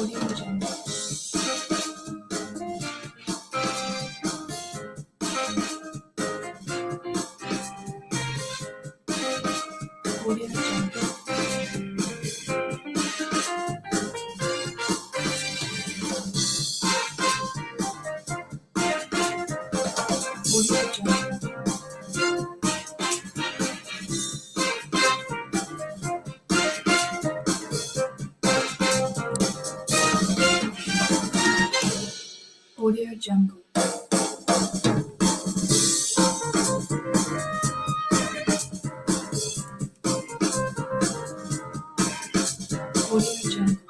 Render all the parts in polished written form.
Audio Jungle. Audio Jungle. Audio Jungle. Audio Jungle. Audio Jungle.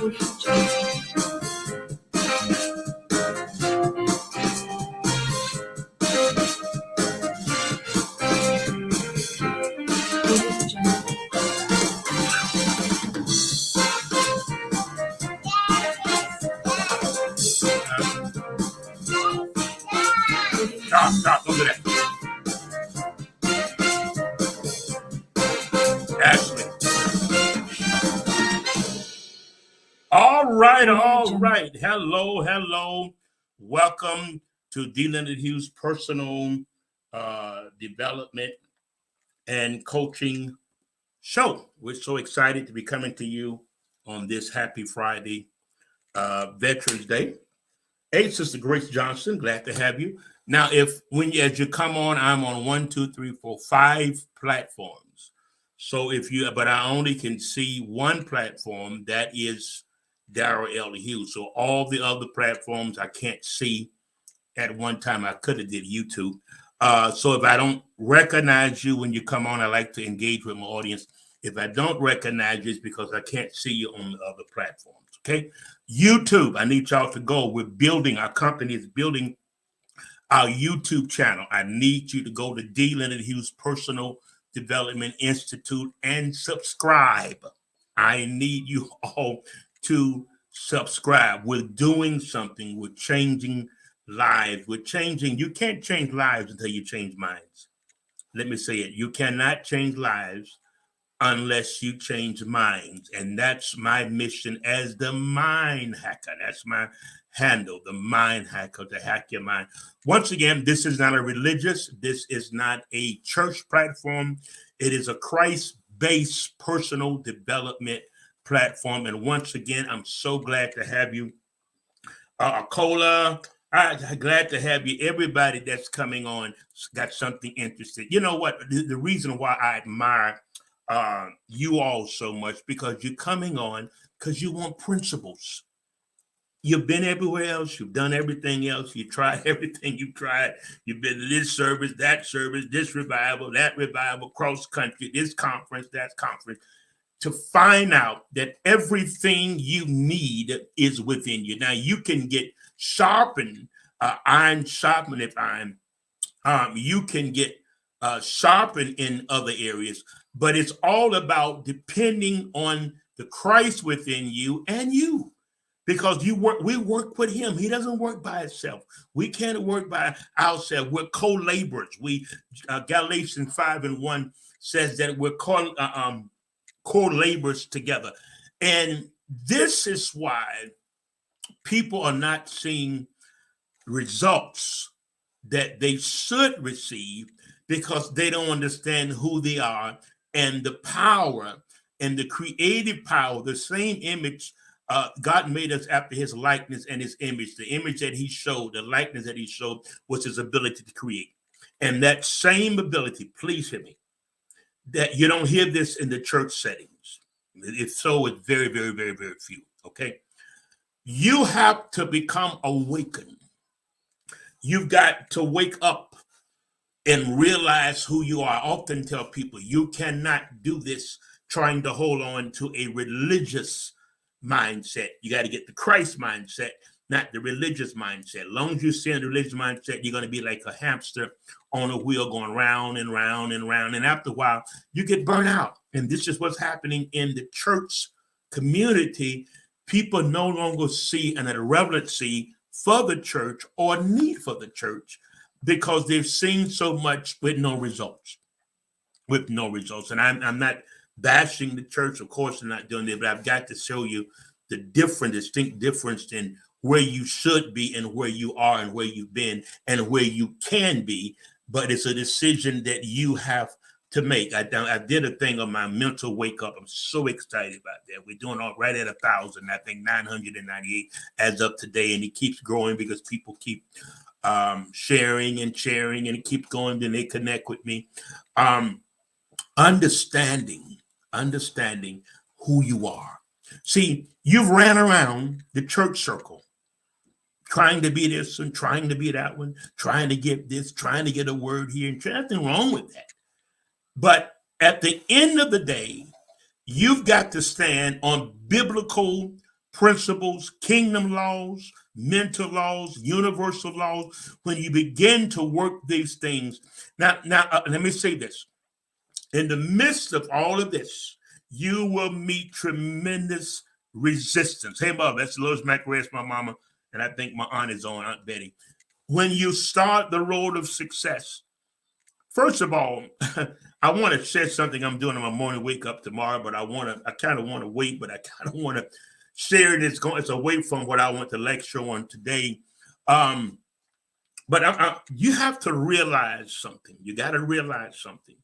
Audio Jungle. Audio Jungle. Stop, don't do that. Ashley. All right. Hello. Welcome to D. Leonard Hughes Personal Development and Coaching Show. We're so excited to be coming to you on this happy Friday, Veterans Day. Hey, Sister Grace Johnson, glad to have you. Now, as you come on, I'm on 1, 2, 3, 4, 5 platforms. So but I only can see one platform, that is Darrell L. Hughes. So all the other platforms I can't see at one time. I could have did YouTube. So if I don't recognize you when you come on, I like to engage with my audience. If I don't recognize you, it's because I can't see you on the other platforms. Okay, YouTube, I need y'all to go. Our company is building our YouTube channel. I need you to go to D. Leonard Hughes Personal Development Institute and subscribe. I need you all to subscribe. We're doing something. We're changing lives. You can't change lives until you change minds. Let me say it. You cannot change lives unless you change minds. And that's my mission as the mind hacker. That's my handle, the mind hacker, to hack your mind. Once again, this is not this is not a church platform. It is a Christ-based personal development platform. And once again, I'm so glad to have you. Cola, I'm glad to have you. Everybody that's coming on got something interesting. You know what? The reason why I admire you all so much, because you're coming on because you want principles. You've been everywhere else. You've done everything else. You tried everything you tried. You've been to this service, that service, this revival, that revival, cross country, this conference, that conference, to find out that everything you need is within you. Now, you can get sharpened, iron sharpened if iron. You can get sharpened in other areas, but it's all about depending on the Christ within you and you. Because we work with him. He doesn't work by himself. We can't work by ourselves. We're co-laborers. Galatians 5:1 says that we're co-laborers together. And this is why people are not seeing results that they should receive, because they don't understand who they are and the power and the creative power, the same image. God made us after his likeness and his image. The image that he showed, the likeness that he showed, was his ability to create. And that same ability, please hear me, that you don't hear this in the church settings. If so, it's very, very, very, very few. Okay. You have to become awakened. You've got to wake up and realize who you are. I often tell people, you cannot do this trying to hold on to a religious mindset. You got to get the Christ mindset, not the religious mindset. As long as you stay in the religious mindset, you're going to be like a hamster on a wheel going round and round and round. And after a while, you get burnt out. And this is what's happening in the church community. People no longer see an irrelevancy for the church or need for the church. because they've seen so much with no results. With no results. And I'm not bashing the church. Of course, I'm not doing it, but I've got to show you the distinct difference in where you should be and where you are and where you've been and where you can be. But it's a decision that you have to make. I did a thing on my mental wake up. I'm so excited about that. We're doing all right at 1,000. I think 998 as of today, and it keeps growing because people keep sharing, and it keeps going. Then they connect with me. Understanding who you are. See, you've ran around the church circle trying to be this and trying to be that one, trying to get this, trying to get a word here, and there's nothing wrong with that. But at the end of the day, you've got to stand on biblical principles, kingdom laws, mental laws, universal laws. When you begin to work these things, now, let me say this. In the midst of all of this, you will meet tremendous resistance. Hey, Bob, that's Lois McRae, my mama, and I think my aunt is on, Aunt Betty. When you start the road of success, first of all, I want to share something I'm doing on my morning wake up tomorrow, but I kind of want to wait, but I kind of want to share it. It's away from what I want to lecture on today. But you have to realize something. You got to realize something.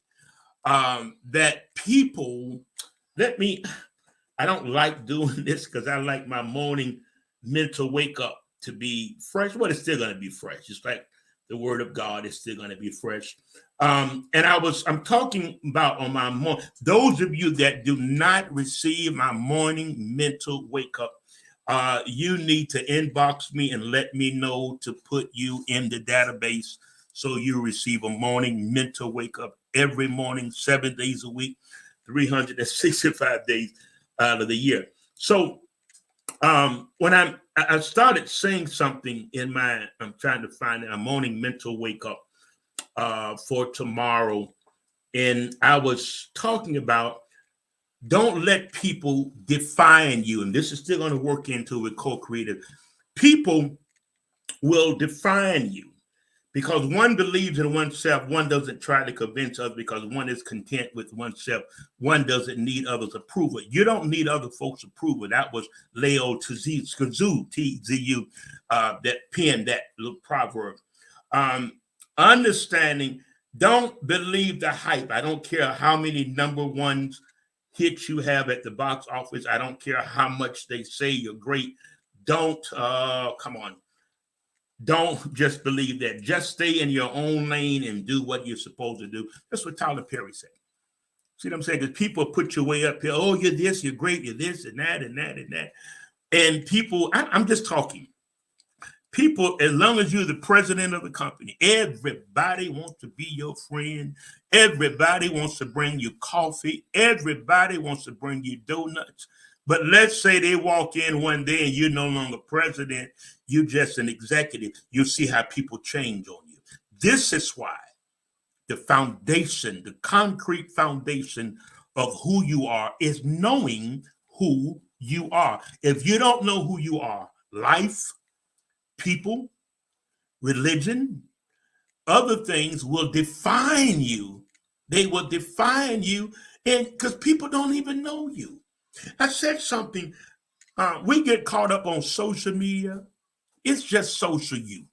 That people, I don't like doing this because I like my morning mental wake up to be fresh. Well, it's still going to be fresh. It's like the word of God is still going to be fresh. And I'm talking about on my morning, those of you that do not receive my morning mental wake up, you need to inbox me and let me know to put you in the database so you receive a morning mental wake up every morning, 7 days a week, 365 days out of the year. So when I started saying something I'm trying to find a morning mental wake up for tomorrow. And I was talking about, don't let people define you. And this is still going to work into with co-creative. People will define you. Because one believes in oneself, one doesn't try to convince others because one is content with oneself. One doesn't need others' approval. You don't need other folks' approval. That was Lao Tzu, T-Z-U, that penned that little proverb. Understanding, don't believe the hype. I don't care how many number ones hits you have at the box office. I don't care how much they say you're great. Don't, come on. Don't just believe that. Just stay in your own lane and do what you're supposed to do. That's what Tyler Perry said. See what I'm saying? Because people put you way up here. Oh, you're this, you're great, you're this and that and that and that. And people, I'm just talking. People, as long as you're the president of the company, everybody wants to be your friend. Everybody wants to bring you coffee. Everybody wants to bring you donuts. But let's say they walk in one day and you're no longer president, you're just an executive. You'll see how people change on you. This is why the foundation, the concrete foundation of who you are is knowing who you are. If you don't know who you are, life, people, religion, other things will define you. They will define you, and because people don't even know you. I said something. We get caught up on social media. It's just social you.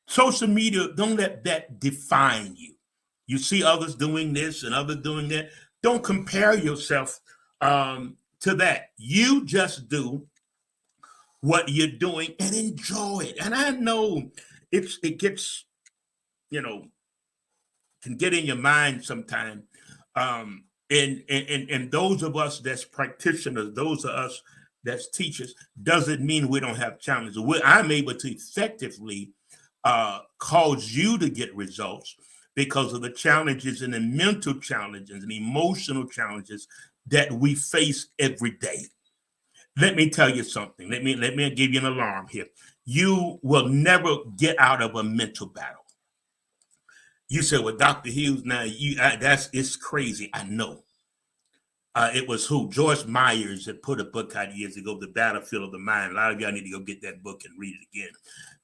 Social media, don't let that define you. You see others doing this and others doing that. Don't compare yourself to that. You just do what you're doing and enjoy it. And I know it gets, can get in your mind sometime. And those of us that's practitioners, those of us that's teachers, doesn't mean we don't have challenges. I'm able to effectively cause you to get results because of the challenges and the mental challenges and emotional challenges that we face every day. Let me tell you something. Let me give you an alarm here. You will never get out of a mental battle. You said, well, Dr. Hughes, now it's crazy. I know. It was Joyce Myers that put a book out years ago, The Battlefield of the Mind. A lot of y'all need to go get that book and read it again,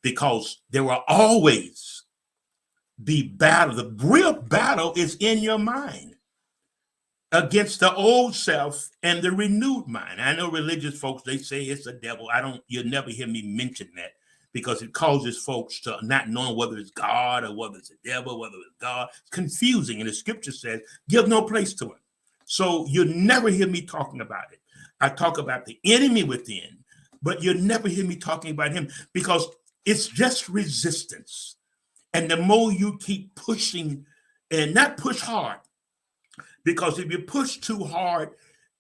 because there are always the real battle is in your mind against the old self and the renewed mind. I know religious folks, they say it's a devil. You'll never hear me mention that because it causes folks to not knowing whether it's God or whether it's a devil, whether it's God. It's confusing. And the scripture says, give no place to it. So you'll never hear me talking about it. I talk about the enemy within, but you'll never hear me talking about him because it's just resistance. And the more you keep pushing and not push hard, because if you push too hard,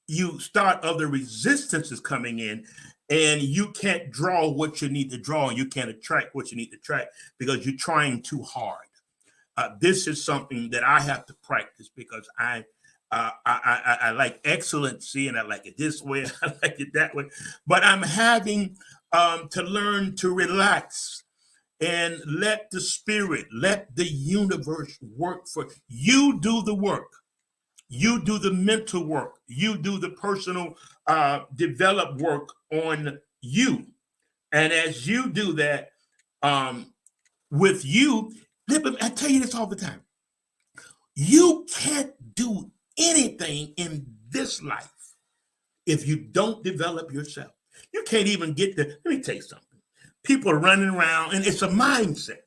you start other resistances coming in and you can't draw what you need to draw. And you can't attract what you need to attract because you're trying too hard. This is something that I have to practice because I like excellency and I like it this way. I like it that way. But I'm having to learn to relax and let the spirit, let the universe work for you. Do the work. You do the mental work. You do the personal develop work on you. And as you do that with you, I tell you this all the time. You can't do anything in this life if you don't develop yourself. You can't even get let me tell you something. People are running around and it's a mindset.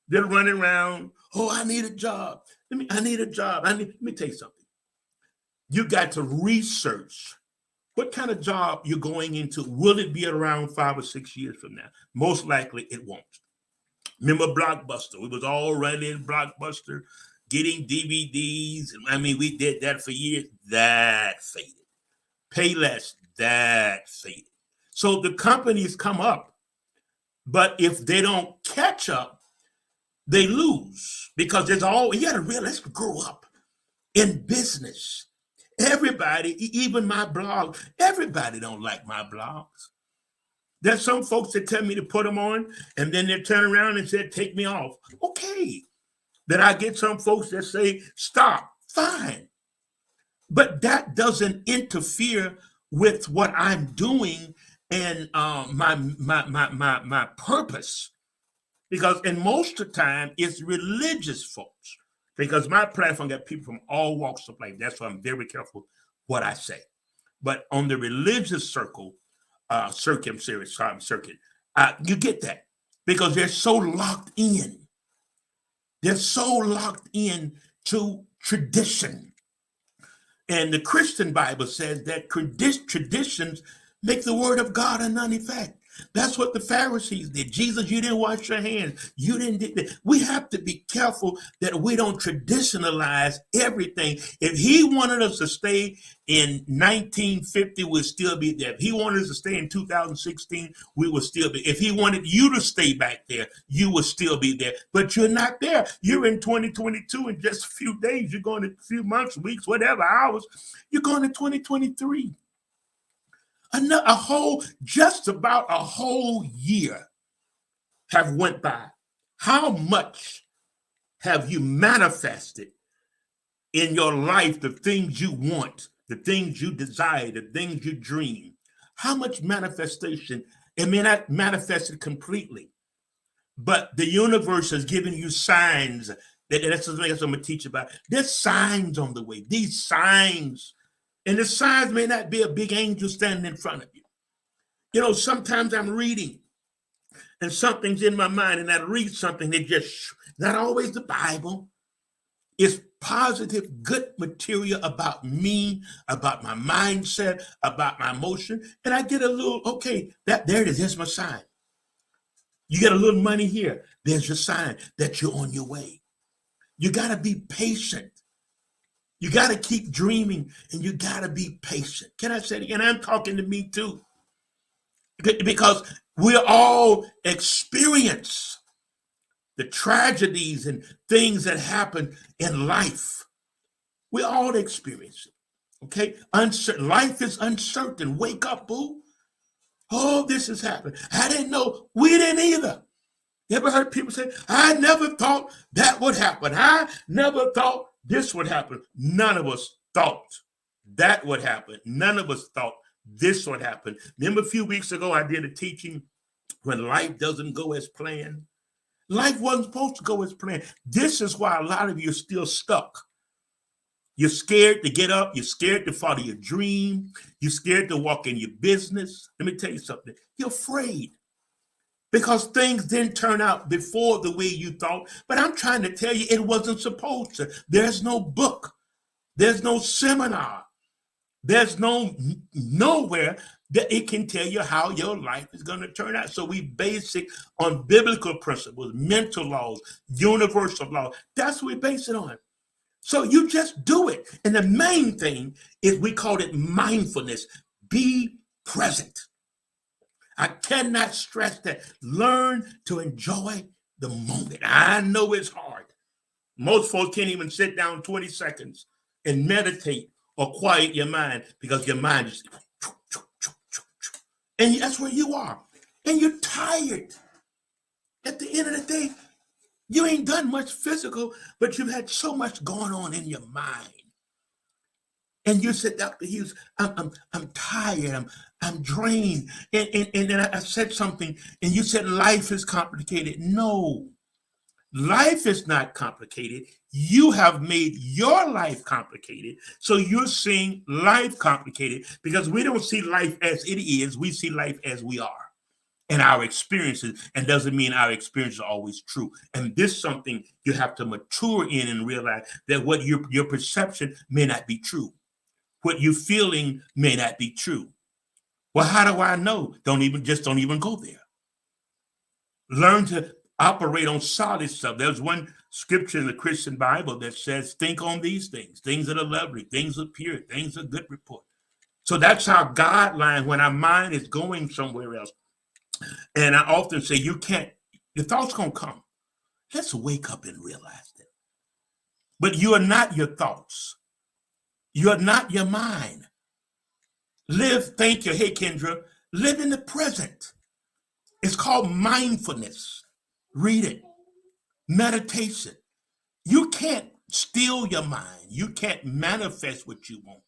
They're running around, oh, I need a job. I need a job. Let me tell you something. You got to research what kind of job you're going into. Will it be around 5 or 6 years from now? Most likely it won't. Remember Blockbuster? We was all running Blockbuster, getting DVDs. We did that for years. That faded. Payless, that faded. So the companies come up, but if they don't catch up, they lose because you got to realize, let's grow up in business. Everybody, even my blog, everybody don't like my blogs. There's some folks that tell me to put them on and then they turn around and say, take me off. Okay. Then I get some folks that say, stop, fine. But that doesn't interfere with what I'm doing and my purpose. Because in most of the time, it's religious folks. Because my platform got people from all walks of life. That's why I'm very careful what I say. But on the religious circuit, you get that because they're so locked in. They're so locked in to tradition. And the Christian Bible says that traditions make the word of God a none effect. That's what the Pharisees did. Jesus, you didn't wash your hands. You didn't do that. We have to be careful that we don't traditionalize everything. If he wanted us to stay in 1950, we'll still be there. If he wanted us to stay in 2016, we will still be. If he wanted you to stay back there, you will still be there. But you're not there. You're in 2022 in just a few days. You're going to a few months, weeks, whatever, hours. You're going to 2023. Just about a whole year have went by. How much have you manifested in your life, the things you want, the things you desire, the things you dream? How much manifestation? It may not manifest completely, but the universe has given you signs. That's something I'm going to teach about. There's signs on the way. These signs. And the signs may not be a big angel standing in front of you. You know, sometimes I'm reading and something's in my mind and I read something that just, not always the Bible. It's positive, good material about me, about my mindset, about my emotion. And I get a little, okay, there it is. Here's my sign. You get a little money here. There's your sign that you're on your way. You got to be patient. You got to keep dreaming and you got to be patient. Can I say it again? I'm talking to me too. Because we all experience the tragedies and things that happen in life. We all experience it. Okay? Life is uncertain. Wake up, boo. Oh, this has happened. I didn't know. We didn't either. You ever heard people say, I never thought that would happen. I never thought this would happen. None of us thought that would happen. None of us thought this would happen. Remember a few weeks ago, I did a teaching when life doesn't go as planned. Life wasn't supposed to go as planned. This is why a lot of you are still stuck. You're scared to get up. You're scared to follow your dream. You're scared to walk in your business. Let me tell you something. You're afraid because things didn't turn out before the way you thought. But I'm trying to tell you, it wasn't supposed to. There's no book. There's no seminar. There's nowhere that it can tell you how your life is going to turn out. So we base it on biblical principles, mental laws, universal laws. That's what we base it on. So you just do it. And the main thing is we call it mindfulness. Be present. I cannot stress that. Learn to enjoy the moment. I know it's hard. Most folks can't even sit down 20 seconds and meditate or quiet your mind because your mind is, and that's where you are. And you're tired. At the end of the day, you ain't done much physical, but you've had so much going on in your mind. And you said, Dr. Hughes, I'm tired. I'm drained. And then I said something, and you said life is complicated. No, life is not complicated. You have made your life complicated. So you're seeing life complicated because we don't see life as it is. We see life as we are and our experiences. And doesn't mean our experiences are always true. And this is something you have to mature in and realize that what your perception may not be true. What you're feeling may not be true. Well, how do I know? Don't even go there. Learn to operate on solid stuff. There's one scripture in the Christian Bible that says, think on these things that are lovely, things that are pure, things of good report. So that's our guideline when our mind is going somewhere else. And I often say, your thoughts gonna come. Let's wake up and realize that. But you are not your thoughts. You're not your mind. Thank you. Hey, Kendra, live in the present. It's called mindfulness. Read it. Meditation. You can't steal your mind. You can't manifest what you want.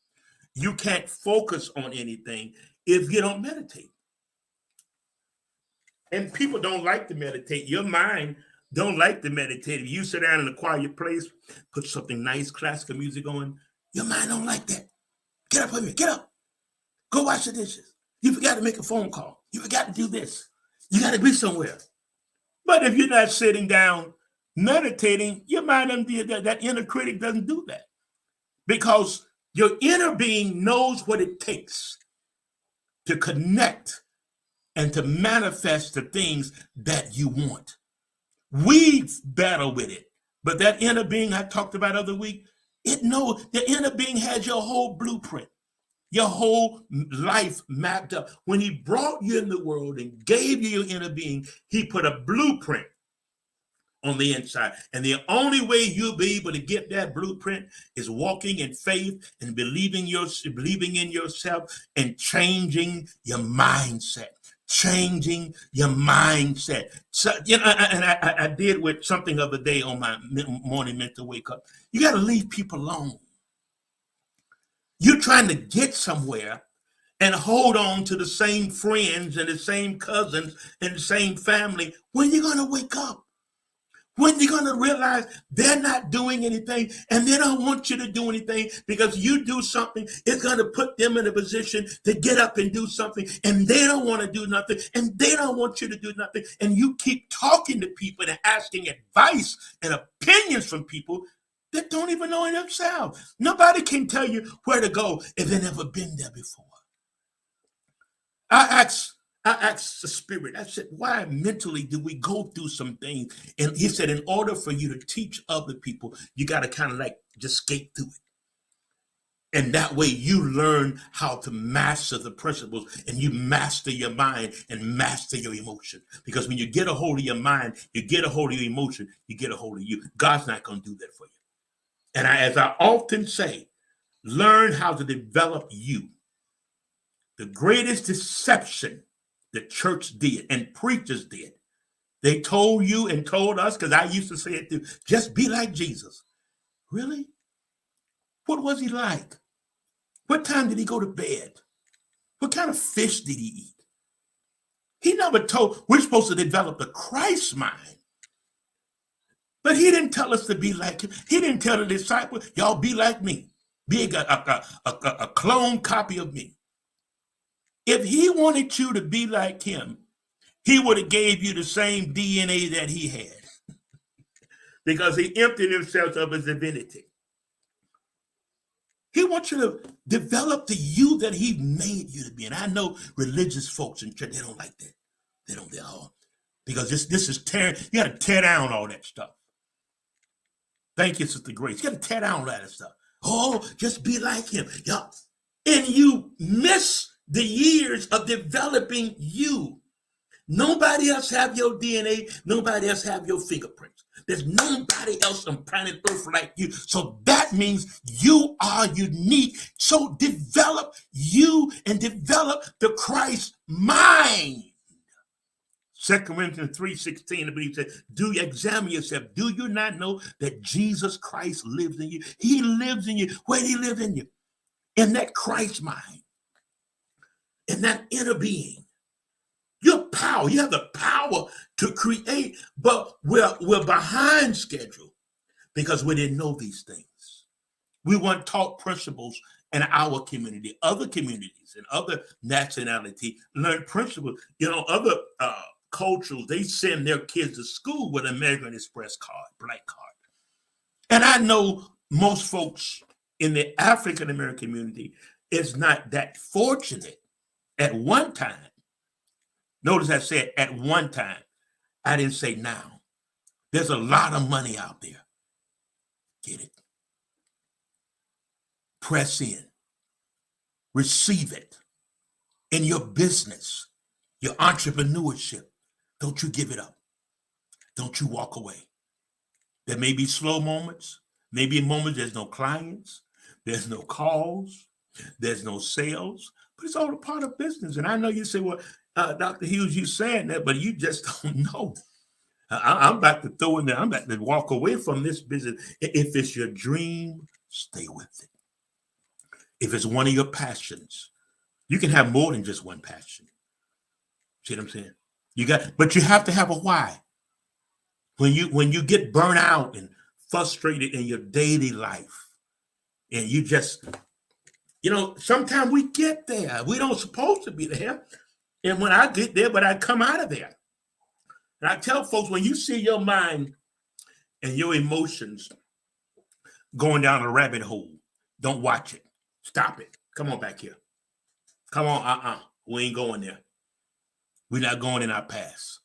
You can't focus on anything if you don't meditate. And people don't like to meditate. Your mind don't like to meditate. If you sit down in a quiet place, put something nice, classical music on, your mind don't like that. Get up with me. Get up. Go wash the dishes. You forgot to make a phone call. You forgot to do this. You got to be somewhere. But if you're not sitting down meditating, your mind doesn't, that inner critic doesn't do that. Because your inner being knows what it takes to connect and to manifest the things that you want. We battle with it. But that inner being I talked about the other week, it knows the inner being has your whole blueprint, your whole life mapped up. When he brought you in the world and gave you your inner being, he put a blueprint on the inside. And the only way you'll be able to get that blueprint is walking in faith and believing in yourself and changing your mindset. Changing your mindset. So, and I did with something the other day on my morning mental wake up. You got to leave people alone. You're trying to get somewhere and hold on to the same friends and the same cousins and the same family. When are you going to wake up? When you're going to realize they're not doing anything and they don't want you to do anything because you do something, it's going to put them in a position to get up and do something and they don't want to do nothing and they don't want you to do nothing. And you keep talking to people and asking advice and opinions from people that don't even know themselves. Nobody can tell you where to go if they've never been there before. I asked the Spirit, I said, why mentally do we go through some things? And he said, in order for you to teach other people, you got to kind of like just skate through it. And that way you learn how to master the principles and you master your mind and master your emotion. Because when you get a hold of your mind, you get a hold of your emotion, you get a hold of you. God's not going to do that for you. And as I often say, learn how to develop you. The greatest deception the church did and preachers did. They told you and told us, because I used to say it too, just be like Jesus. Really? What was he like? What time did he go to bed? What kind of fish did he eat? He never told, we're supposed to develop the Christ mind. But he didn't tell us to be like him. He didn't tell the disciples, y'all be like me. Be a clone copy of me. If he wanted you to be like him, he would have gave you the same DNA that he had because he emptied himself of his divinity. He wants you to develop the you that he made you to be. And I know religious folks in church, they don't like that. They don't, they're all, because this is tearing, you got to tear down all that stuff. Thank you, Sister Grace. You got to tear down all that stuff. Oh, just be like him. Yeah. And you miss the years of developing you. Nobody else have your DNA. Nobody else have your fingerprints. There's nobody else on planet Earth like you. So that means you are unique. So develop you and develop the Christ mind. 2 Corinthians 3:16, I believe, said, do you examine yourself? Do you not know that Jesus Christ lives in you? He lives in you. Where did he live in you? In that Christ mind. In that inner being. Your power, you have the power to create, but we're behind schedule because we didn't know these things. We weren't taught principles in our community. Other communities and other nationality learn principles. Other cultures, they send their kids to school with an American Express card, black card. And I know most folks in the African American community is not that fortunate. At one time, notice I said at one time, I didn't say now. There's a lot of money out there. Get it? Press in. Receive it. In your business, your entrepreneurship, don't you give it up. Don't you walk away. There may be slow moments, maybe moments there's no clients, there's no calls, there's no sales, but it's all a part of business. And I know you say, well, Dr. Hughes, you saying that, but you just don't know. I'm about to throw in there. I'm about to walk away from this business. If it's your dream, stay with it. If it's one of your passions, you can have more than just one passion. See what I'm saying? But you have to have a why. When you get burnt out and frustrated in your daily life, and you just, sometimes we get there. We don't supposed to be there. And when I get there, but I come out of there. And I tell folks, when you see your mind and your emotions going down a rabbit hole, don't watch it. Stop it. Come on back here. Come on, we ain't going there. We're not going in our past.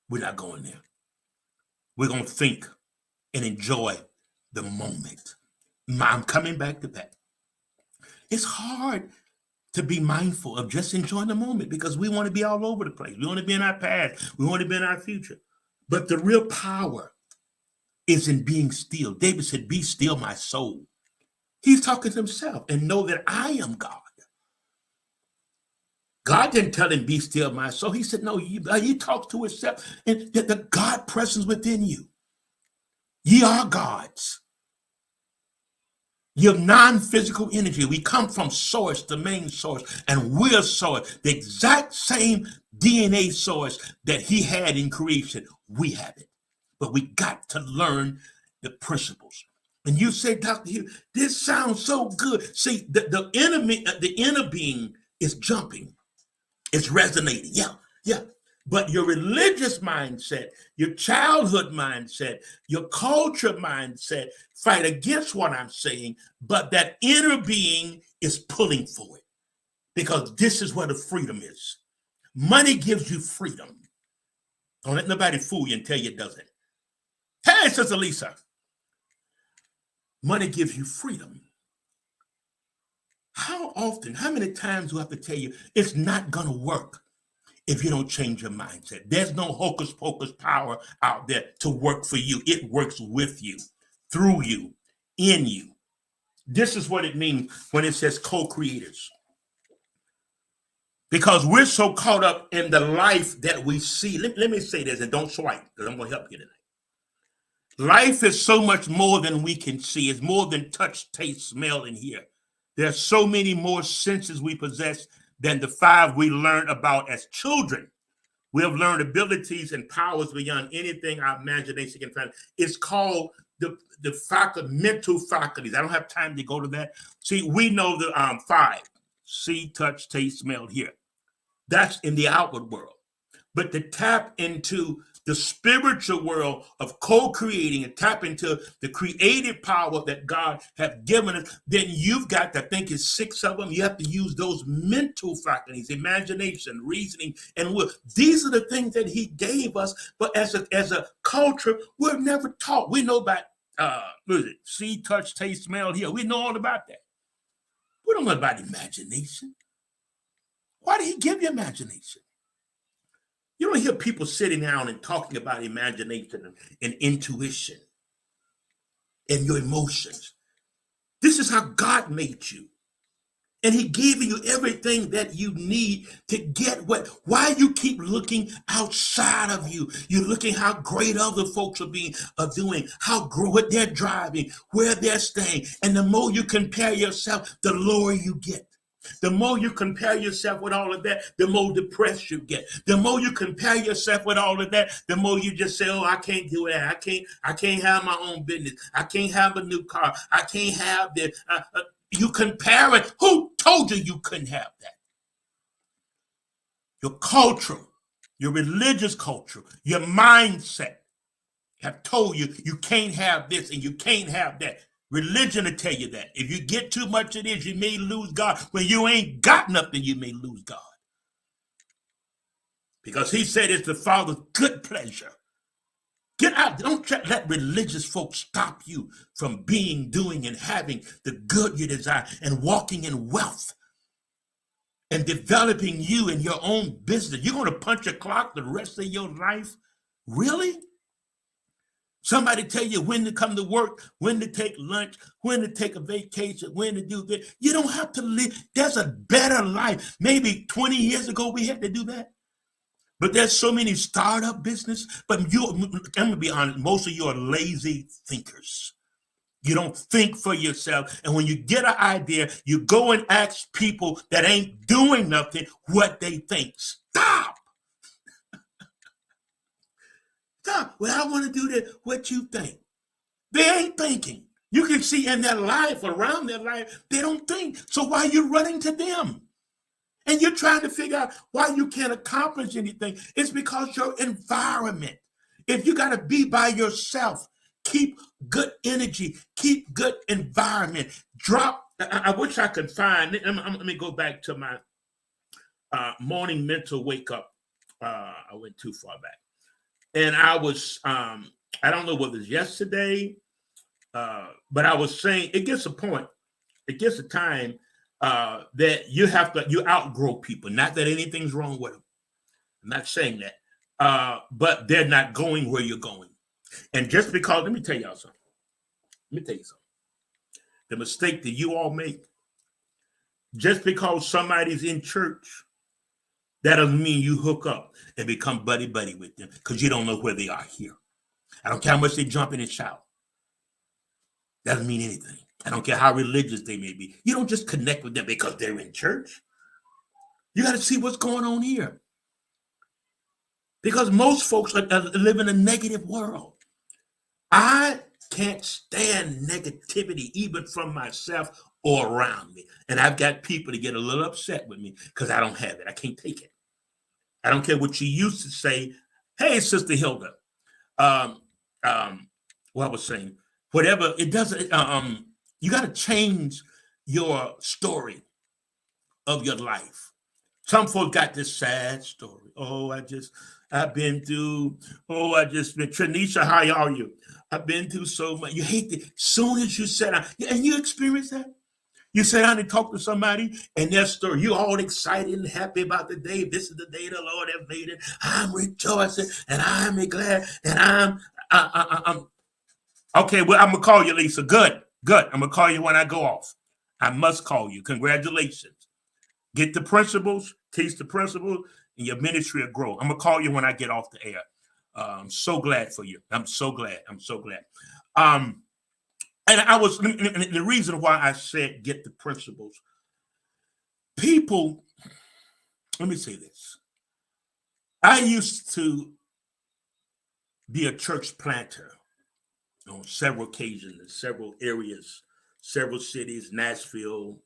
We're not going there. We're going to think and enjoy the moment. I'm coming back to that. It's hard to be mindful of just enjoying the moment because we want to be all over the place. We want to be in our past. We want to be in our future. But the real power is in being still. David said, be still my soul. He's talking to himself and know that I am God. God didn't tell him, be still my soul. He said, no, he talks to himself and the God presence within you. Ye are gods. Your non-physical energy. We come from source, the main source, and we're source. The exact same DNA source that he had in creation. We have it. But we got to learn the principles. And you say, Dr. Hugh, this sounds so good. See, the inner being is jumping. It's resonating. Yeah. But your religious mindset, your childhood mindset, your culture mindset fight against what I'm saying, but that inner being is pulling for it because this is where the freedom is. Money gives you freedom. Don't let nobody fool you and tell you it doesn't. Hey, Sister Lisa. Money gives you freedom. How often, how many times do I have to tell you it's not going to work if you don't change your mindset? There's no hocus pocus power out there to work for you. It works with you, through you, in you. This is what it means when it says co-creators. Because we're so caught up in the life that we see. Let me say this and don't swipe because I'm going to help you tonight. Life is so much more than we can see. It's more than touch, taste, smell, and hear. There are so many more senses we possess than the 5 we learned about as children. We have learned abilities and powers beyond anything our imagination can find. It's called the mental faculties. I don't have time to go to that. See, we know the 5: see, touch, taste, smell, hear. That's in the outward world. But to tap into the spiritual world of co-creating and tap into the creative power that God has given us, then you've got to think it's 6 of them. You have to use those mental faculties, imagination, reasoning, and will. These are the things that he gave us. But as a culture, we're never taught. We know about what is it? See, touch, taste, smell, hear. We know all about that. We don't know about imagination. Why did he give you imagination? You don't hear people sitting down and talking about imagination and intuition and your emotions. This is how God made you. And he gave you everything that you need to get why you keep looking outside of you. You're looking how great other folks are doing, what they're driving, where they're staying. And the more you compare yourself, the lower you get. The more you compare yourself with all of that, the more depressed you get. The more you compare yourself with all of that, the more you just say, oh, I can't do that. I can't have my own business. I can't have a new car. I can't have this. You compare it. Who told you couldn't have that? Your culture, your religious culture, your mindset have told you you can't have this and you can't have that. Religion will tell you that. If you get too much of this, you may lose God. When you ain't got nothing, you may lose God. Because he said it's the Father's good pleasure. Get out. Don't let religious folks stop you from being, doing, and having the good you desire and walking in wealth and developing you in your own business. You're going to punch a clock the rest of your life? Really? Somebody tell you when to come to work, when to take lunch, when to take a vacation, when to do this. You don't have to live. There's a better life. Maybe 20 years ago, we had to do that. But there's so many startup business. But I'm going to be honest, most of you are lazy thinkers. You don't think for yourself. And when you get an idea, you go and ask people that ain't doing nothing what they think. Stop. Well, I want to do this. What you think? They ain't thinking. You can see in their life, around their life, they don't think. So why are you running to them? And you're trying to figure out why you can't accomplish anything. It's because your environment. If you got to be by yourself, keep good energy, keep good environment. I wish I could find, let me go back to my morning mental wake up. I went too far back. And I was, I don't know whether it's yesterday, but I was saying it gets a point. It gets a time that you outgrow people. Not that anything's wrong with them. I'm not saying that. But they're not going where you're going. And just because, let me tell y'all something. The mistake that you all make, just because somebody's in church, that doesn't mean you hook up and become buddy-buddy with them because you don't know where they are here. I don't care how much they jump in and shout. Doesn't mean anything. I don't care how religious they may be. You don't just connect with them because they're in church. You got to see what's going on here. Because most folks live in a negative world. I can't stand negativity even from myself or around me. And I've got people to get a little upset with me because I don't have it. I can't take it. I don't care what you used to say. Hey, Sister Hilda. What I was saying, whatever, it doesn't, you got to change your story of your life. Some folks got this sad story. Tranisha, how are you? I've been through so much. You hate it. Soon as you sit down, and you experience that. You sit down and talk to somebody, and their story, you're all excited and happy about the day. This is the day the Lord has made it. I'm rejoicing, and I'm glad, and I'm okay. Well, I'm gonna call you, Lisa. Good. I'm gonna call you when I go off. I must call you. Congratulations. Get the principles, teach the principles, and your ministry will grow. I'm gonna call you when I get off the air. I'm so glad for you. I'm so glad. And the reason why I said get the principles, people, let me say this. I used to be a church planter on several occasions in several areas, several cities, Nashville,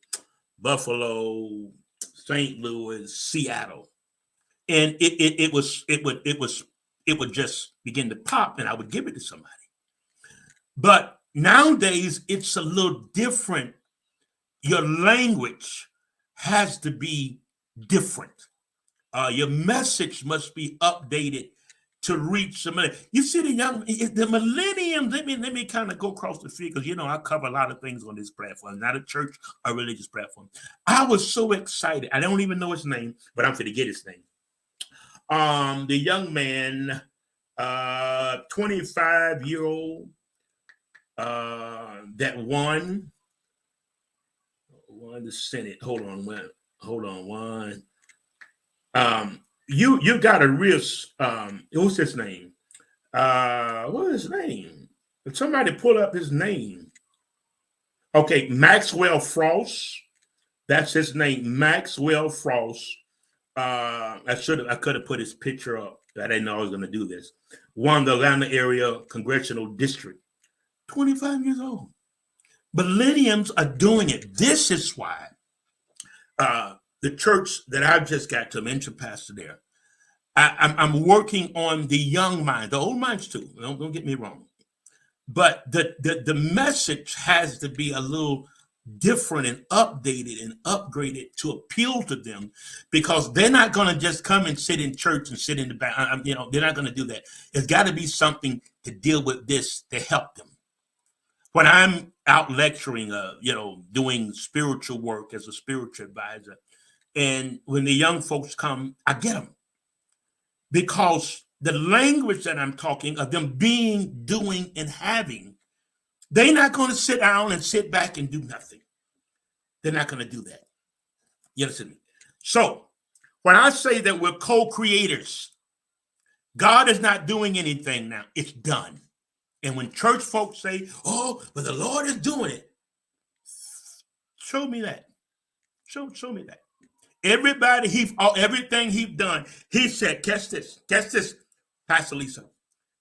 Buffalo, St. Louis, Seattle. And it would just begin to pop and I would give it to somebody. But nowadays it's a little different. Your language has to be different. Your message must be updated to reach somebody. You see the millennium. Let me kind of go across the field because I cover a lot of things on this platform, not a church or religious platform. I was so excited. I don't even know his name, but I'm going to get his name. The young man, 25-year-old, that won the Senate. Hold on one. You got a real what's his name? What is his name? Somebody pull up his name. Okay, Maxwell Frost. That's his name, Maxwell Frost. I could have put his picture up. I didn't know I was going to do this. Won the Atlanta area congressional district. 25 years old. Millenniums are doing it. This is why the church that I've just got to mention, pastor there, I'm working on the young mind, the old minds too. Don't get me wrong. But the message has to be a little different and updated and upgraded to appeal to them, because they're not going to just come and sit in church and sit in the back. They're not going to do that. It's got to be something to deal with this to help them. When I'm out lecturing, doing spiritual work as a spiritual advisor, and when the young folks come, I get them, because the language that I'm talking of them being, doing, and having, they're not going to sit down and sit back and do nothing. They're not going to do that. You understand me? So when I say that we're co-creators, God is not doing anything now. It's done. And when church folks say, "Oh, but the Lord is doing it," show me that. Show me that. Everybody, everything he's done, he said, catch this, Pastor Lisa.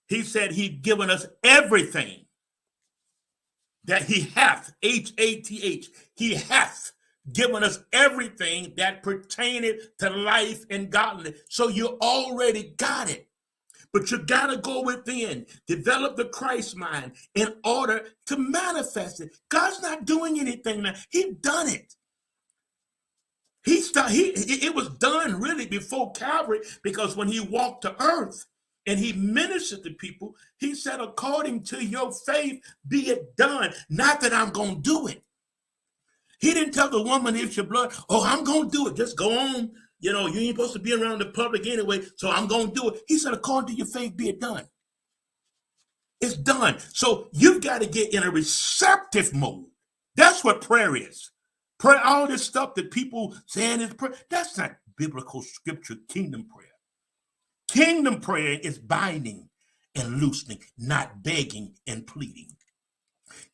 He said he'd given us everything that he hath, H-A-T-H, he hath given us everything that pertaineth to life and godliness. So you already got it. But you got to go within, develop the Christ mind in order to manifest it. God's not doing anything now. He's done it. It was done really before Calvary, because when he walked to earth and he ministered to people, he said, according to your faith, be it done. Not that I'm going to do it. He didn't tell the woman, "It's your blood. Oh, I'm going to do it. Just go on. You ain't supposed to be around the public anyway, so I'm going to do it." He said, according to your faith, be it done. It's done. So you've got to get in a receptive mode. That's what prayer is. Prayer, all this stuff that people saying is prayer, that's not biblical scripture kingdom prayer. Kingdom prayer is binding and loosening, not begging and pleading.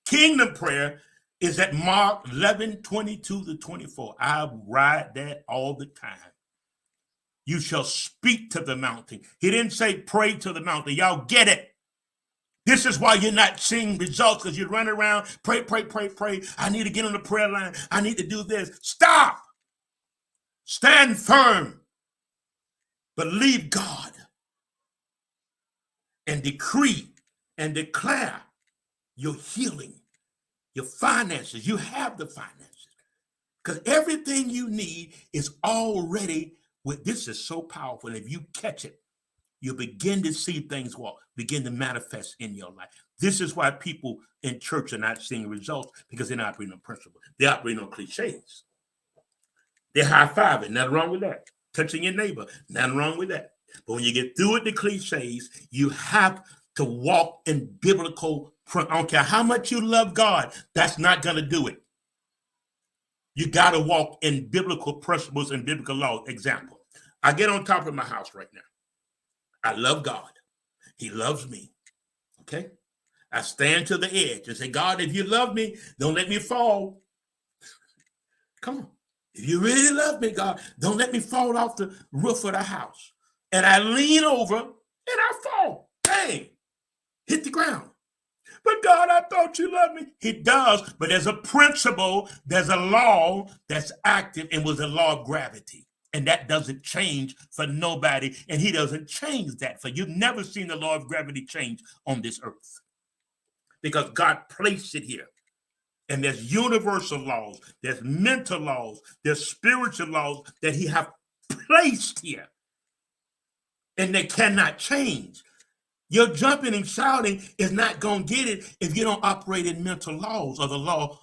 Kingdom prayer is at Mark 11:22-24. I ride that all the time. You shall speak to the mountain. He didn't say pray to the mountain. Y'all get it. This is why you're not seeing results, because you run around, pray. I need to get on the prayer line. I need to do this. Stop. Stand firm. Believe God. And decree and declare your healing, your finances. You have the finances, because everything you need is already with. This is so powerful. And if you catch it, you'll begin to see things begin to manifest in your life. This is why people in church are not seeing results, because they're not operating on principle. They're operating on cliches. They're high-fiving. Nothing wrong with that. Touching your neighbor. Nothing wrong with that. But when you get through with the cliches, you have to walk in biblical. I don't care how much you love God, that's not going to do it. You got to walk in biblical principles and biblical law. Example, I get on top of my house right now. I love God. He loves me. Okay? I stand to the edge and say, God, if you love me, don't let me fall. Come on. If you really love me, God, don't let me fall off the roof of the house. and I lean over and I fall. Bang! Hit the ground. But God, I thought you loved me. He does, but there's a principle, there's a law that's active, and was the law of gravity. And that doesn't change for nobody, and he doesn't change that for you. You've never seen the law of gravity change on this earth because God placed it here. And there's universal laws, there's mental laws, there's spiritual laws that he have placed here, and they cannot change. Your jumping and shouting is not going to get it if you don't operate in mental laws or the law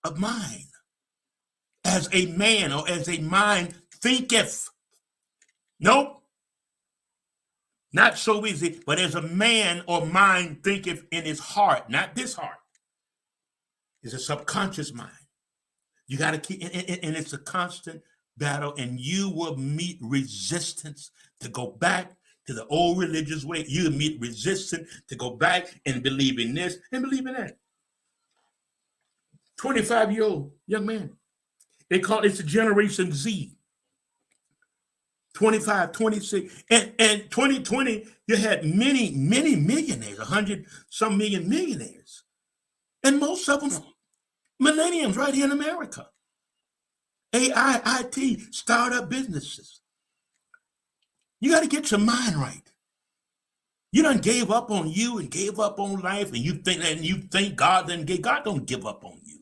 of mind. As a man or as a mind thinketh. Nope. Not so easy, but as a man or mind thinketh in his heart, not this heart. It's a subconscious mind. You got to keep, and it's a constant battle, and you will meet resistance to go back to the old religious way. You meet resistance to go back and believe in this and believe in that. 25-year-old young man. They call it's a Generation Z. 25, 26. And 2020, you had many millionaires, 100-some million millionaires. And most of them millenniums right here in America. AI, IT, startup businesses. You got to get your mind right. You done gave up on you and gave up on life, and you think God didn't give. God don't give up on you.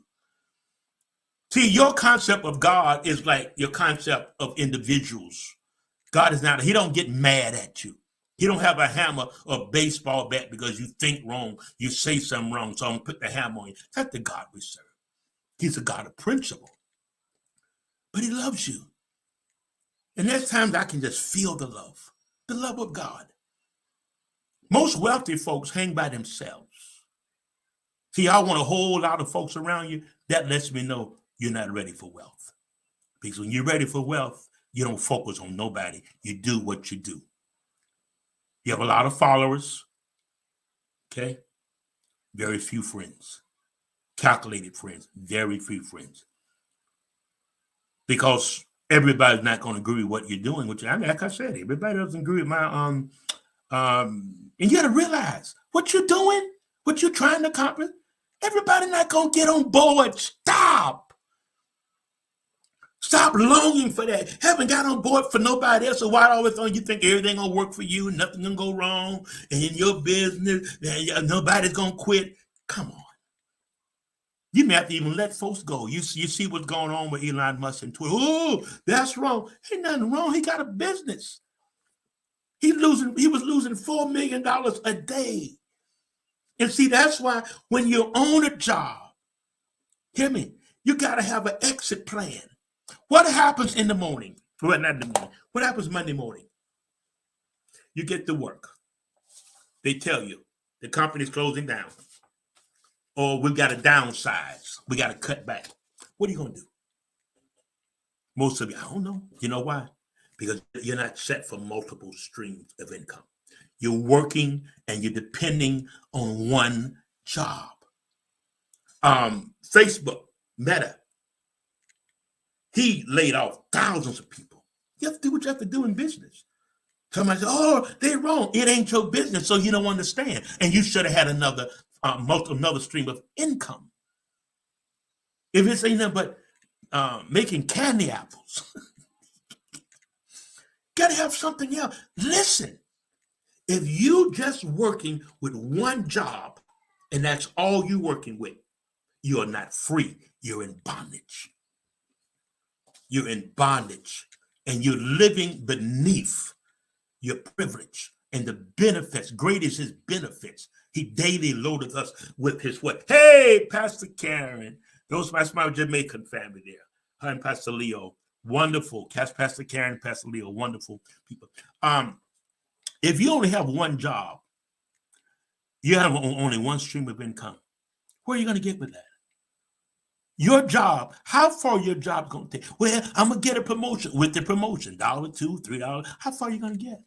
See, your concept of God is like your concept of individuals. God is not, he don't get mad at you. He don't have a hammer or a baseball bat because you think wrong, you say something wrong, so I'm going to put the hammer on you. That's the God we serve. He's a God of principle. But he loves you. And there's times I can just feel the love of God. Most wealthy folks hang by themselves. See, I want a whole lot of folks around you. That lets me know you're not ready for wealth. Because when you're ready for wealth, you don't focus on nobody. You do what you do. You have a lot of followers, okay? Very few friends. Calculated friends, very few friends. Because everybody's not going to agree with what you're doing, which, I mean, like I said, everybody doesn't agree with my, and you got to realize what you're doing, what you're trying to accomplish, everybody not going to get on board. Stop longing for that. Haven't got on board for nobody else. So why always on you think everything gonna work for you, nothing gonna go wrong, and in your business, nobody's gonna quit? Come on. You may have to even let folks go. You see what's going on with Elon Musk and Twitter. Oh, that's wrong. Ain't nothing wrong. He got a business. He was losing $4 million a day. And see, that's why when you own a job, hear me, you gotta have an exit plan. What happens in the morning? Well, not in the morning. What happens Monday morning? You get to work. They tell you the company's closing down. Or we've got to downsize. We got to cut back. What are you going to do? Most of you, I don't know. You know why? Because you're not set for multiple streams of income. You're working and you're depending on one job. Facebook, Meta, he laid off thousands of people. You have to do what you have to do in business. Somebody said, oh, they're wrong. It ain't your business, so you don't understand. And you should have had another stream of income. If it's ain't nothing but making candy apples, gotta have something else. Listen, if you just working with one job and that's all you working with, you are not free. You're in bondage. You're in bondage, and you're living beneath your privilege and the benefits. Great is his benefits. He daily loadeth us with his what? Hey, Pastor Karen. That's my Jamaican family there. Her and Pastor Leo. Wonderful. Pastor Karen, Pastor Leo, wonderful people. If you only have one job, you have only one stream of income. Where are you going to get with that? Your job, how far your job going to take? Well, I'm going to get a promotion. With the promotion, $1, $2, $3. How far are you going to get?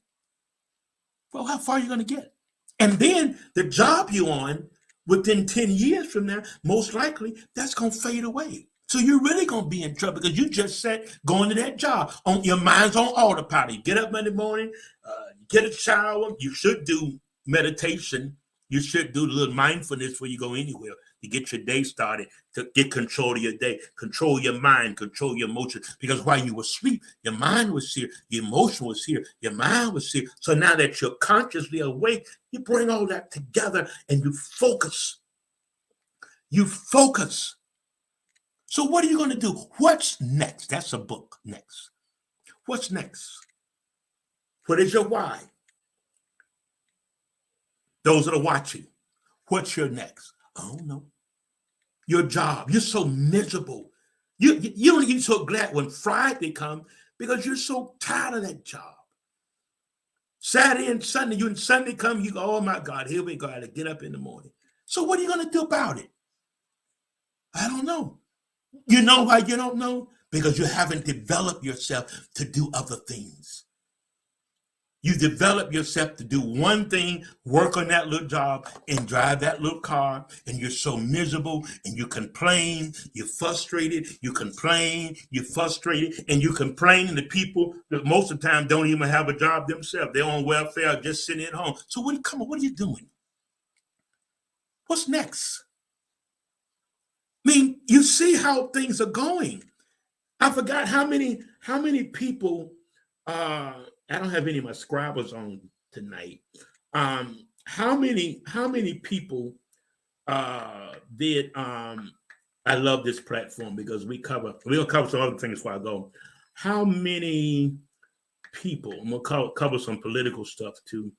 Well, how far are you going to get? And then the job you're on, within 10 years from now, most likely, that's going to fade away. So you're really going to be in trouble because you just said going to that job. On your mind's on autopilot. You get up Monday morning, get a shower. You should do meditation. You should do a little mindfulness before you go anywhere to get your day started, to get control of your day, control your mind, control your emotion. Because while you were asleep, your mind was here, your emotion was here, your mind was here. So now that you're consciously awake, you bring all that together and you focus. You focus. So what are you going to do? What's next? That's a book. Next. What's next? What is your why? Those that are watching, what's your next? I don't know. Your job. You're so miserable. You don't get so glad when Friday comes because you're so tired of that job. Saturday and Sunday, you and Sunday come, you go, oh my God, here we go. I got to get up in the morning. So what are you going to do about it? I don't know. You know why you don't know? Because you haven't developed yourself to do other things. You develop yourself to do one thing, work on that little job and drive that little car, and you're so miserable and you complain, you're frustrated, you complain, you're frustrated, and you complain, and the people that most of the time don't even have a job themselves. They're on welfare, just sitting at home. So what are you doing? What's next? I mean, you see how things are going. I forgot how many people I don't have any of my scribbles on tonight. How many people did I love this platform because we'll cover some other things before I go. How many people, I'm gonna cover some political stuff too.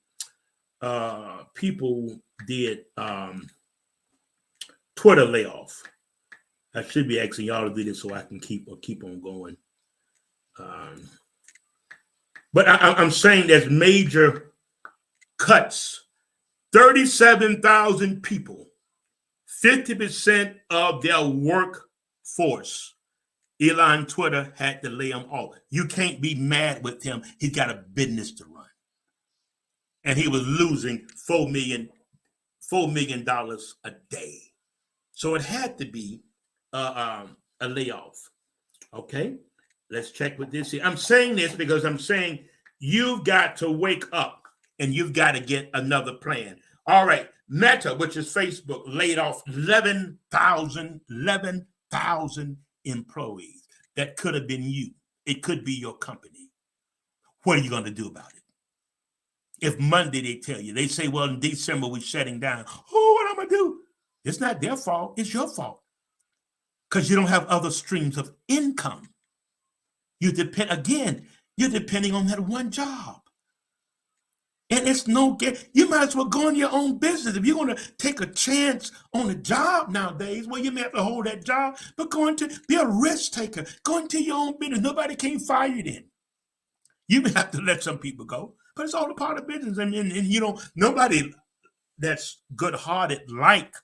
People did Twitter layoff. I should be asking y'all to do this so I can keep on going. But I'm saying there's major cuts. 37,000 people, 50% of their workforce. Elon Twitter had to lay them off. You can't be mad with him. He's got a business to run. And he was losing $4 million a day. So it had to be a layoff. Okay? Let's check with this here. I'm saying this because I'm saying you've got to wake up and you've got to get another plan. All right. Meta, which is Facebook, laid off 11,000 employees. That could have been you. It could be your company. What are you going to do about it? If Monday they tell you, they say, well, in December we're shutting down. Oh, what am I going to do? It's not their fault. It's your fault. Because you don't have other streams of income. You're depending on that one job. And it's no get. You might as well go in your own business. If you're going to take a chance on a job nowadays, well, you may have to hold that job, but going to be a risk taker. Go into your own business. Nobody can fire you then. You may have to let some people go, but it's all a part of business. And you know, nobody that's good-hearted like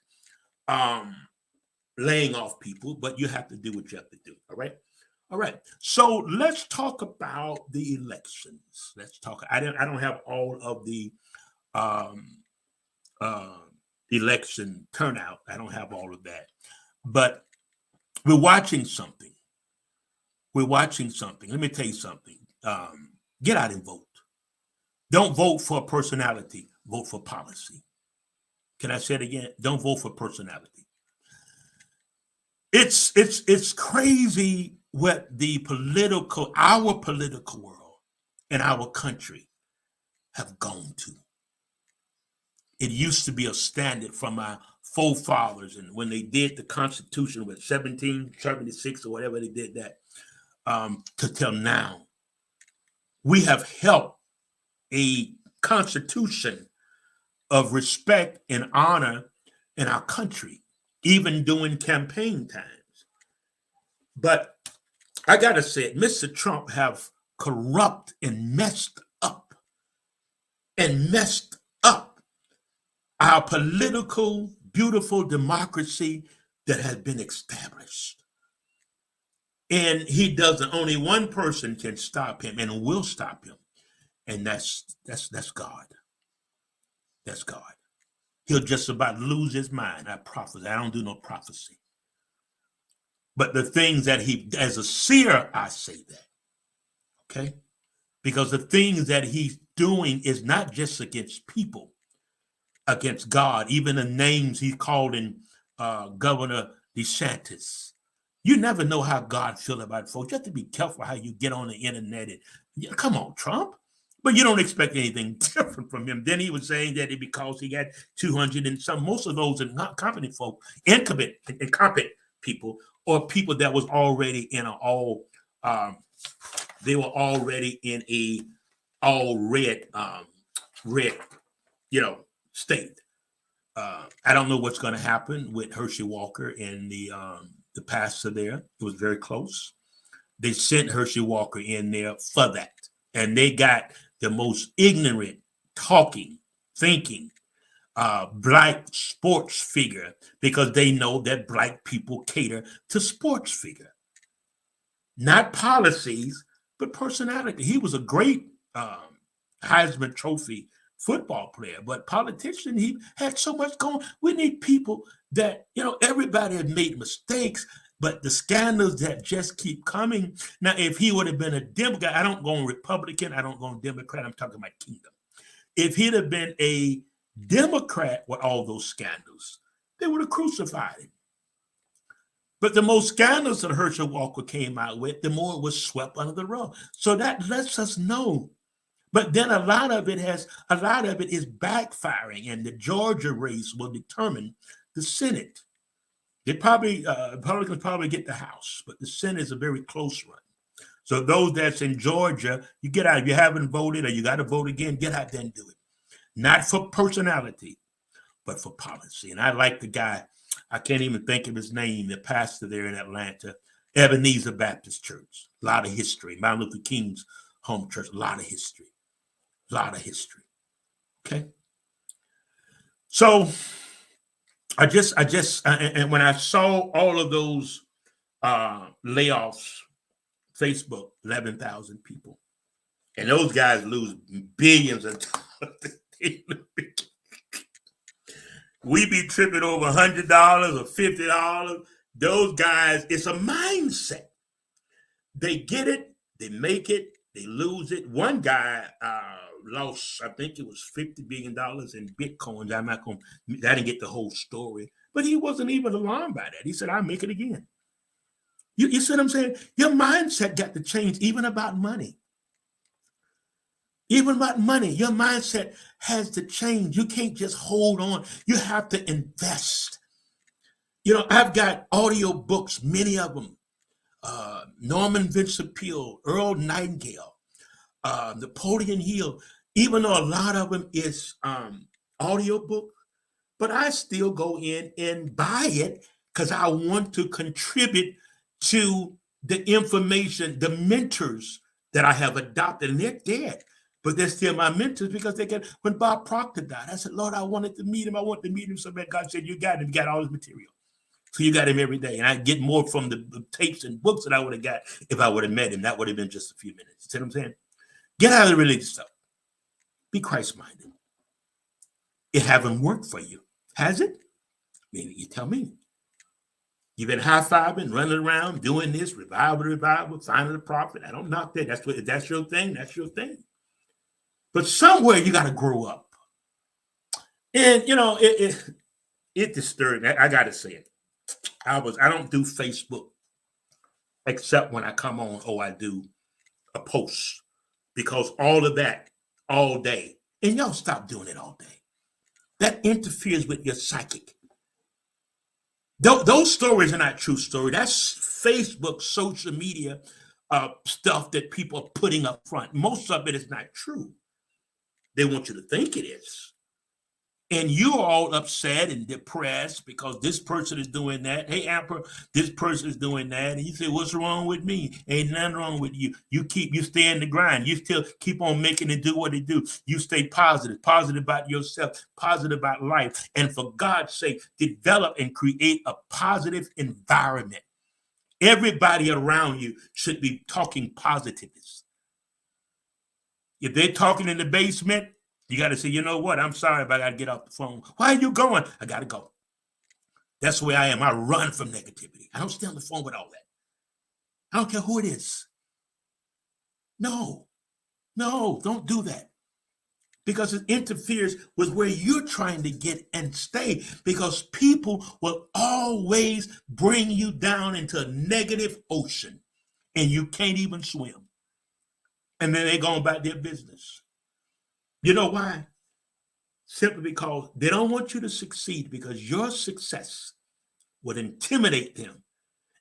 laying off people, but you have to do what you have to do. All right. All right. So let's talk about the elections. Let's talk. I don't have all of the election turnout. I don't have all of that. But we're watching something. Let me tell you something. Get out and vote. Don't vote for personality. Vote for policy. Can I say it again? Don't vote for personality. It's crazy what our political world and our country have gone to. It used to be a standard from our forefathers, and when they did the Constitution with 1776 or whatever they did that, to till now, we have helped a constitution of respect and honor in our country, even during campaign times. But I gotta say it, Mr. Trump have corrupt and messed up our political, beautiful democracy that has been established. And he doesn't. Only one person can stop him and will stop him, and that's God. That's God. He'll just about lose his mind. I prophesy. I don't do no prophecy. But the things that he, as a seer, I say that, okay? Because the things that he's doing is not just against people, against God. Even the names he called in Governor DeSantis. You never know how God feels about folks. You have to be careful how you get on the internet. And come on, Trump. But you don't expect anything different from him. Then he was saying that because he got 200 and some, most of those are not competent folk, incompetent people, or people that was already in an all, they were already in a all red, state. I don't know what's going to happen with Herschel Walker and the pastor there. It was very close. They sent Herschel Walker in there for that. And they got the most ignorant, talking, thinking, black sports figure, because they know that black people cater to sports figure. Not policies, but personality. He was a great Heisman Trophy football player, but politician, he had so much going. We need people that, everybody has made mistakes, but the scandals that just keep coming. Now, if he would have been a Democrat, I don't go on Republican, I don't go on Democrat, I'm talking about kingdom. If he'd have been a Democrat with all those scandals, they would have crucified him. But the more scandals that Herschel Walker came out with, the more it was swept under the rug. So that lets us know. But then a lot of it is backfiring, and the Georgia race will determine the Senate. Republicans probably get the House, but the Senate is a very close run. So those that's in Georgia, you get out. If you haven't voted or you got to vote again, get out there and do it. Not for personality, but for policy. And I like the guy, I can't even think of his name, the pastor there in Atlanta, Ebenezer Baptist Church. A lot of history. Martin Luther King's home church, a lot of history. Okay. So and when I saw all of those layoffs, Facebook, 11,000 people, and those guys lose billions of dollars. We be tripping over $100 or $50. Those guys, it's a mindset. They get it, they make it, they lose it. One guy lost, I think it was $50 billion in Bitcoins. I didn't get the whole story, but he wasn't even alarmed by that. He said, I'll make it again. You see what I'm saying? Your mindset got to change, even about money. Even about money, your mindset has to change. You can't just hold on. You have to invest. I've got audio books, many of them. Norman Vincent Peale, Earl Nightingale, Napoleon Hill, even though a lot of them is audio book, but I still go in and buy it because I want to contribute to the information, the mentors that I have adopted, and they're dead. But they're still my mentors because when Bob Proctor died, I said, Lord, I wanted to meet him. I want to meet him so bad. God said, you got him. You got all his material. So you got him every day. And I get more from the tapes and books that I would have got if I would have met him. That would have been just a few minutes. You see what I'm saying? Get out of the religious stuff. Be Christ-minded. It haven't worked for you. Has it? Maybe you tell me. You've been high-fiving, running around, doing this, revival, finding the prophet. I don't knock that. That's your thing. That's your thing. But somewhere you got to grow up. And, it disturbed me. I got to say it. I don't do Facebook except when I come on, I do a post, because all of that all day. And y'all stop doing it all day. That interferes with your psychic. Those stories are not true stories. That's Facebook, social media stuff that people are putting up front. Most of it is not true. They want you to think it is. And you're all upset and depressed because this person is doing that. Hey, Amber, this person is doing that. And you say, what's wrong with me? Ain't nothing wrong with you. You stay in the grind. You still keep on making it do what it do. You stay positive about yourself, positive about life. And for God's sake, develop and create a positive environment. Everybody around you should be talking positiveness. If they're talking in the basement, you got to say, you know what? I'm sorry, but I got to get off the phone. Why are you going? I got to go. That's the way I am. I run from negativity. I don't stay on the phone with all that. I don't care who it is. No, don't do that. Because it interferes with where you're trying to get and stay. Because people will always bring you down into a negative ocean and you can't even swim. And then they're going about their business. You know why? Simply because they don't want you to succeed, because your success would intimidate them.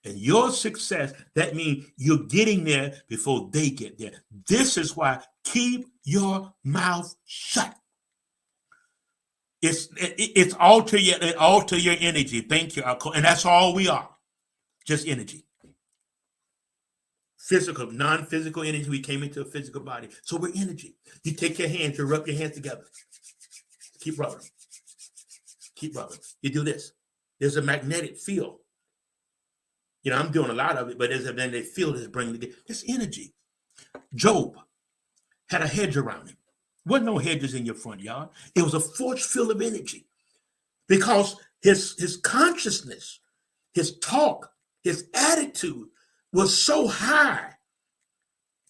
And your success, that means you're getting there before they get there. This is why keep your mouth shut. It's alter your energy. Thank you. And that's all we are. Just energy. Physical, non-physical energy. We came into a physical body. So we're energy. You take your hands, you rub your hands together. Keep rubbing. Keep rubbing. You do this. There's a magnetic field. You know, I'm doing a lot of it, but there's a magnetic field that's bringing it. It's energy. Job had a hedge around him. There wasn't no hedges in your front yard. It was a force field of energy, because his consciousness, his talk, his attitude was so high.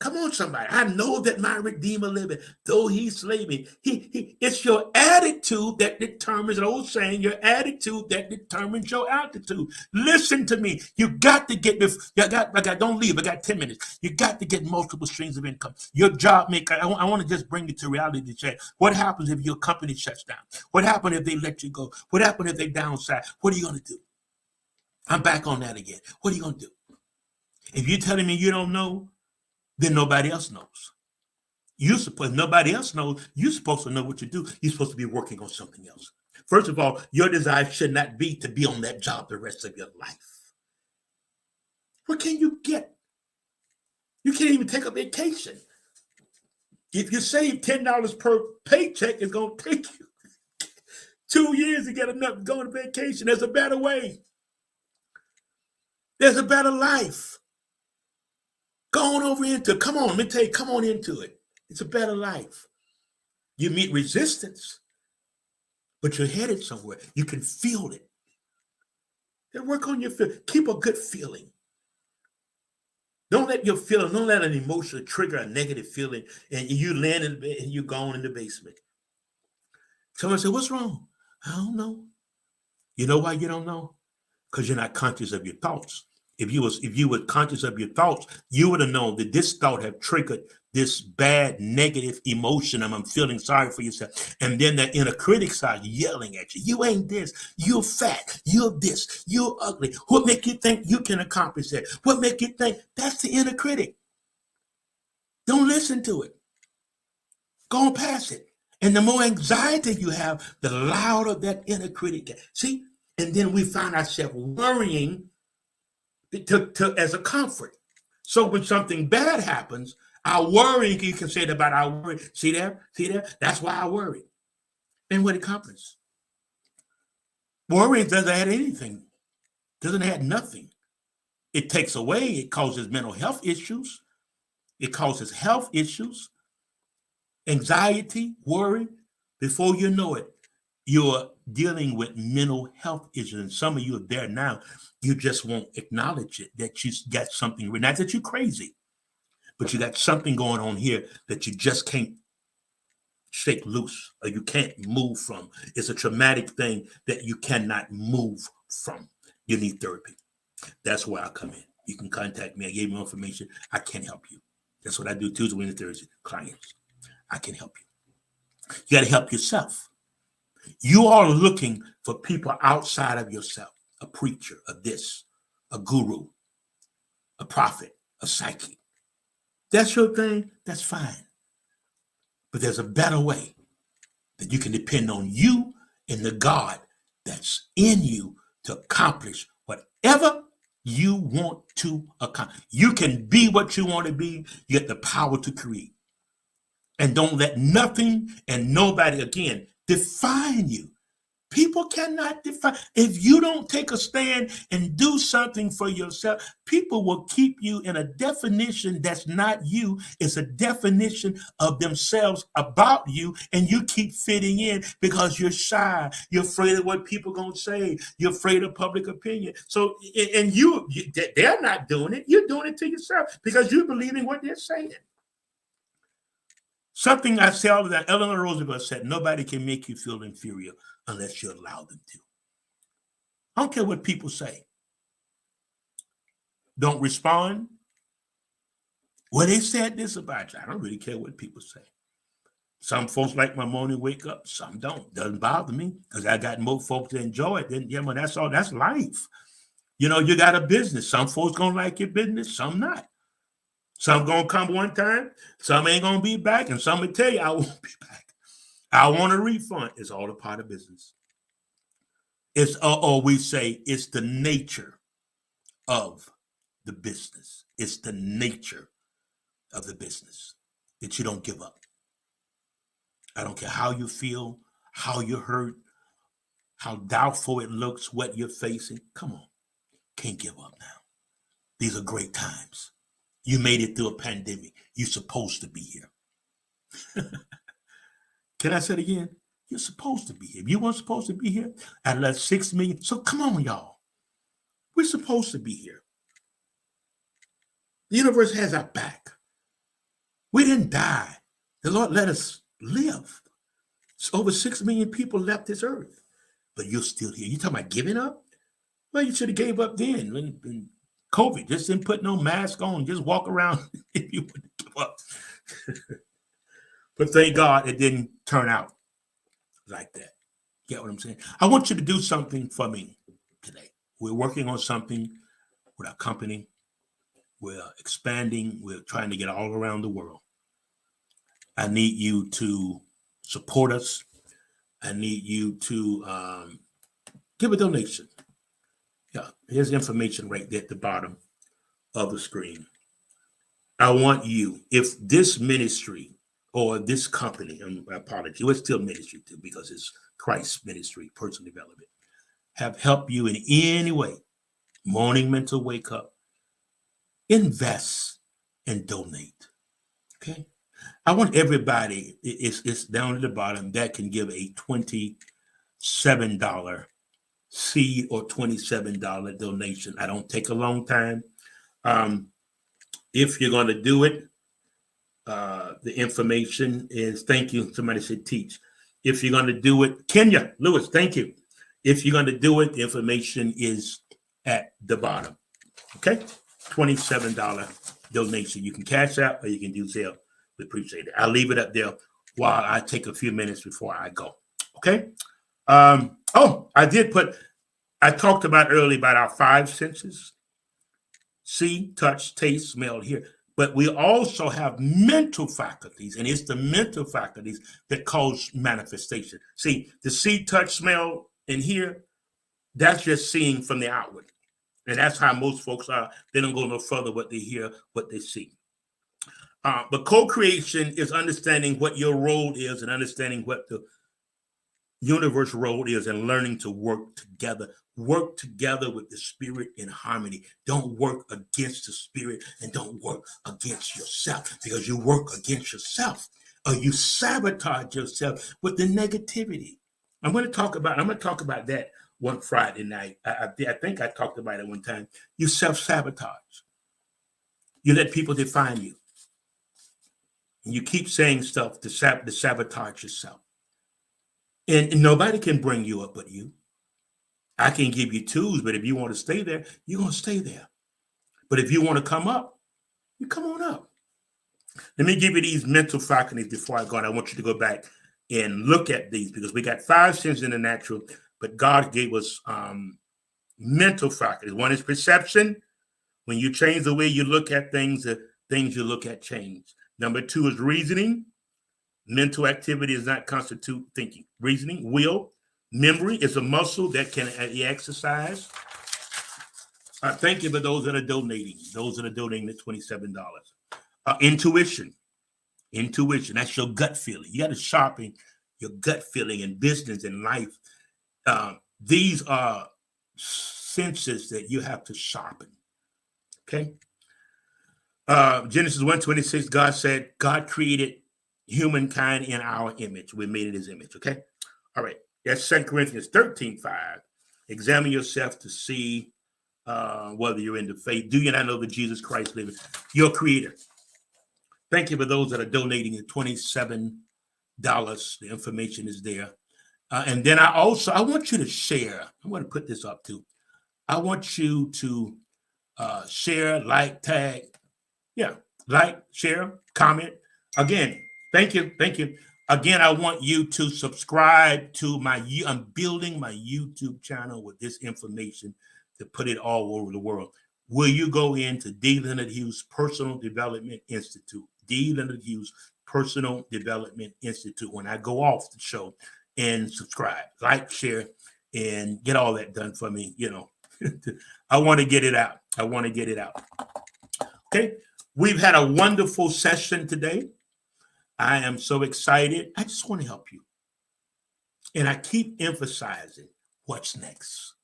Come on, somebody. I know that my Redeemer liveth, though he slay me. It's your attitude that determines, an old saying, your attitude that determines your altitude. Listen to me. You got to get this. Don't leave. I got 10 minutes. You got to get multiple streams of income. Your job maker. I want to just bring you to reality check. What happens if your company shuts down? What happens if they let you go? What happens if they downsize? What are you going to do? I'm back on that again. What are you going to do? If you're telling me you don't know, then nobody else knows. Nobody else knows, you're supposed to know what you do. You're supposed to be working on something else. First of all, your desire should not be to be on that job the rest of your life. What can you get? You can't even take a vacation. If you save $10 per paycheck, it's going to take you 2 years to get enough to go on vacation. There's a better way. There's a better life. Go on over into it. Come on, let me tell you, come on into it. It's a better life. You meet resistance, but you're headed somewhere. You can feel it. Then work on your feel. Keep a good feeling. Don't let an emotion trigger a negative feeling and you land in the bed and you're gone in the basement. Someone said, what's wrong? I don't know. You know why you don't know? Because you're not conscious of your thoughts. If you were conscious of your thoughts, you would have known that this thought have triggered this bad negative emotion. I'm feeling sorry for yourself. And then that inner critic side yelling at you. You ain't this. You're fat. You're this. You're ugly. What make you think you can accomplish that? What make you think? That's the inner critic. Don't listen to it. Go on past it. And the more anxiety you have, the louder that inner critic gets. See? And then we find ourselves worrying as a comfort. So when something bad happens, our worrying, you can say it about our worry. See there? That's why I worry. And what it accomplishes. Worrying doesn't add anything. Doesn't add nothing. It takes away. It causes mental health issues. It causes health issues. Anxiety, worry. Before you know it, you're dealing with mental health issues. And some of you are there now. You just won't acknowledge it, that you got something. Not that you're crazy, but you got something going on here that you just can't shake loose or you can't move from. It's a traumatic thing that you cannot move from. You need therapy. That's where I come in. You can contact me. I gave you information. I can help you. That's what I do Tuesday, Wednesday, Thursday. Clients. I can help you. You got to help yourself. You are looking for people outside of yourself. A preacher, a this, a guru, a prophet, a psychic. That's your thing, that's fine. But there's a better way that you can depend on you and the God that's in you to accomplish whatever you want to accomplish. You can be what you want to be. You get the power to create. And don't let nothing and nobody, again, define you. People cannot define. If you don't take a stand and do something for yourself, people will keep you in a definition that's not you. It's a definition of themselves about you, and you keep fitting in because you're shy. You're afraid of what people gonna say. You're afraid of public opinion. So, and they're not doing it. You're doing it to yourself because you're believing what they're saying. Something I say all the time, Eleanor Roosevelt said, nobody can make you feel inferior unless you allow them to. I don't care what people say. Don't respond. Well, they said this about you. I don't really care what people say. Some folks like my morning wake up. Some don't. Doesn't bother me because I got more folks that enjoy it. Then, yeah, well, that's all. That's life. You know, you got a business. Some folks gonna like your business. Some not. Some gonna come one time, some ain't gonna be back, and some will tell you I won't be back. I want a refund. It's all a part of business. It's or we say it's the nature of the business. It's the nature of the business that you don't give up. I don't care how you feel, how you hurt, how doubtful it looks, what you're facing. Come on, can't give up now. These are great times. You made it through a pandemic. You're supposed to be here. Can I say it again? You're supposed to be here. You weren't supposed to be here at less 6 million. So come on, y'all. We're supposed to be here. The universe has our back. We didn't die. The Lord let us live. So over 6 million people left this earth. But you're still here. You talking about giving up? Well, you should have gave up then. When COVID, just didn't put no mask on, just walk around if you would give up. But thank God it didn't turn out like that. Get what I'm saying? I want you to do something for me today. We're working on something with our company. We're expanding. We're trying to get all around the world. I need you to support us. I need you to give a donation. Yeah, here's information right there at the bottom of the screen. I want you, if this ministry or this company, and I apologize, it's still ministry too, because it's Christ's ministry, personal development, have helped you in any way, morning mental wake up, invest and donate. Okay. I want everybody, it's down at the bottom, that can give a $27 seed or $27 donation. I don't take a long time. If you're going to do it, the information is, thank you. Somebody said teach. If you're going to do it, Kenya Lewis, thank you. If you're going to do it, the information is at the bottom. Okay, $27 donation. You can cash out or you can do Zelle. We appreciate it. I'll leave it up there while I take a few minutes before I go. Okay. I talked about earlier about our 5 senses: see, touch, taste, smell, hear. But we also have mental faculties, and it's the mental faculties that cause manifestation. See, the see, touch, smell, and hear, that's just seeing from the outward. And that's how most folks are. They don't go no further what they hear, what they see. But co-creation is understanding what your role is and understanding what the universe role is and learning to work together. Work together with the spirit in harmony. Don't work against the spirit and don't work against yourself, because you work against yourself or you sabotage yourself with the negativity. I'm going to talk about that one Friday night. I think I talked about it one time. You self-sabotage. You let people define you. And you keep saying stuff to sabotage yourself. And nobody can bring you up but you. I can give you tools, but if you want to stay there, you're going to stay there. But if you want to come up, you come on up. Let me give you these mental faculties before I go. And I want you to go back and look at these, because we got 5 senses in the natural, but God gave us mental faculties. One is perception. When you change the way you look at things, the things you look at change. Number 2 is reasoning. Mental activity does not constitute thinking. Reasoning. Will. Memory is a muscle that can be exercised. Thank you for those that are donating. Those that are donating the $27. Intuition. Intuition. That's your gut feeling. You got to sharpen your gut feeling in business and life. These are senses that you have to sharpen. Okay. Genesis 1:26, God said, God created humankind in our image. We made in his image. Okay. All right. That's 2 Corinthians 13:5. Examine yourself to see whether you're in the faith. Do you not know that Jesus Christ living, your creator? Thank you for those that are donating at $27. The information is there. And then I want you to share. I'm going to put this up too. I want you to share, like, tag. Yeah, like, share, comment. Again, thank you. Again, I want you to subscribe to I'm building my YouTube channel with this information to put it all over the world. Will you go into D. Leonard Hughes Personal Development Institute? D. Leonard Hughes Personal Development Institute. When I go off the show, and subscribe, like, share, and get all that done for me. I want to get it out. Okay. We've had a wonderful session today. I am so excited. I just want to help you. And I keep emphasizing what's next.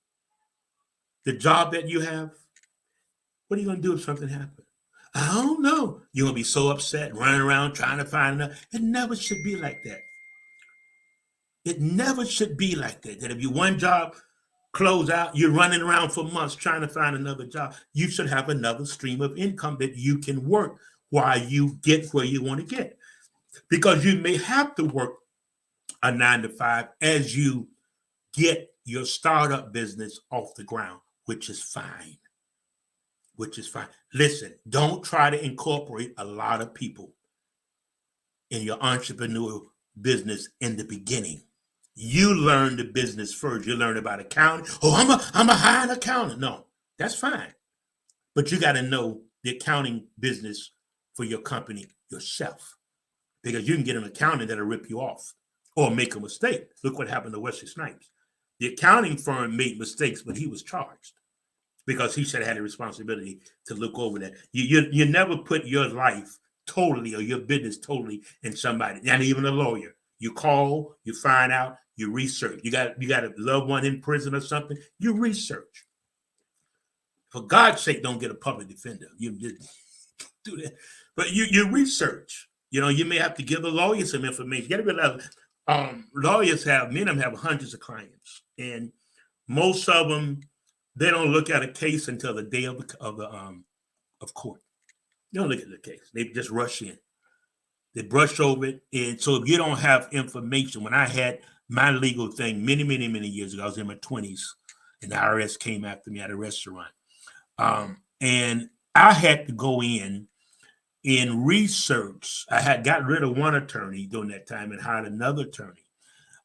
The job that you have, what are you going to do if something happens? I don't know. You're going to be so upset, running around trying to find another. It never should be like that. It never should be like that. That if you one job close out, you're running around for months trying to find another job. You should have another stream of income that you can work while you get where you want to get. Because you may have to work a 9 to 5 as you get your startup business off the ground, which is fine. Listen, don't try to incorporate a lot of people in your entrepreneurial business in the beginning. You learn the business first. You learn about accounting. Oh, I'm a hired accountant. No, that's fine. But you got to know the accounting business for your company yourself. Because you can get an accountant that'll rip you off or make a mistake. Look what happened to Wesley Snipes. The accounting firm made mistakes, but he was charged because he should have had a responsibility to look over that. You never put your life totally or your business totally in somebody, not even a lawyer. You call, you find out, you research. You got a loved one in prison or something, you research. For God's sake, don't get a public defender. You just do that. But you research. You may have to give the lawyer some information. You got to realize lawyers many of them have hundreds of clients. And most of them, they don't look at a case until the day of court. They don't look at the case. They just rush in. They brush over it. And so if you don't have information, when I had my legal thing many, many, many years ago, I was in my 20s, and the IRS came after me at a restaurant. And I had to go in and research. I had got rid of one attorney during that time and hired another attorney.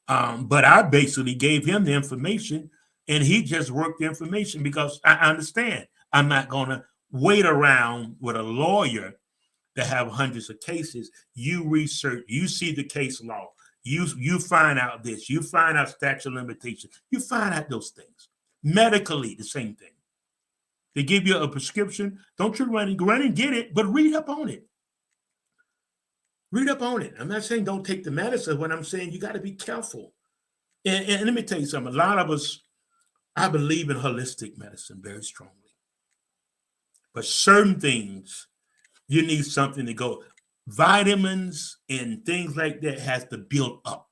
But I basically gave him the information, and he just worked the information because I understand I'm not going to wait around with a lawyer that have hundreds of cases. You research, you see the case law, you find out this, you find out statute of limitations, you find out those things. Medically, the same thing. They give you a prescription, don't you run and get it, but read up on it. I'm not saying don't take the medicine. What I'm saying, you got to be careful. And let me tell you something. A lot of us, I believe in holistic medicine very strongly. But certain things, you need something to go. Vitamins and things like that has to build up.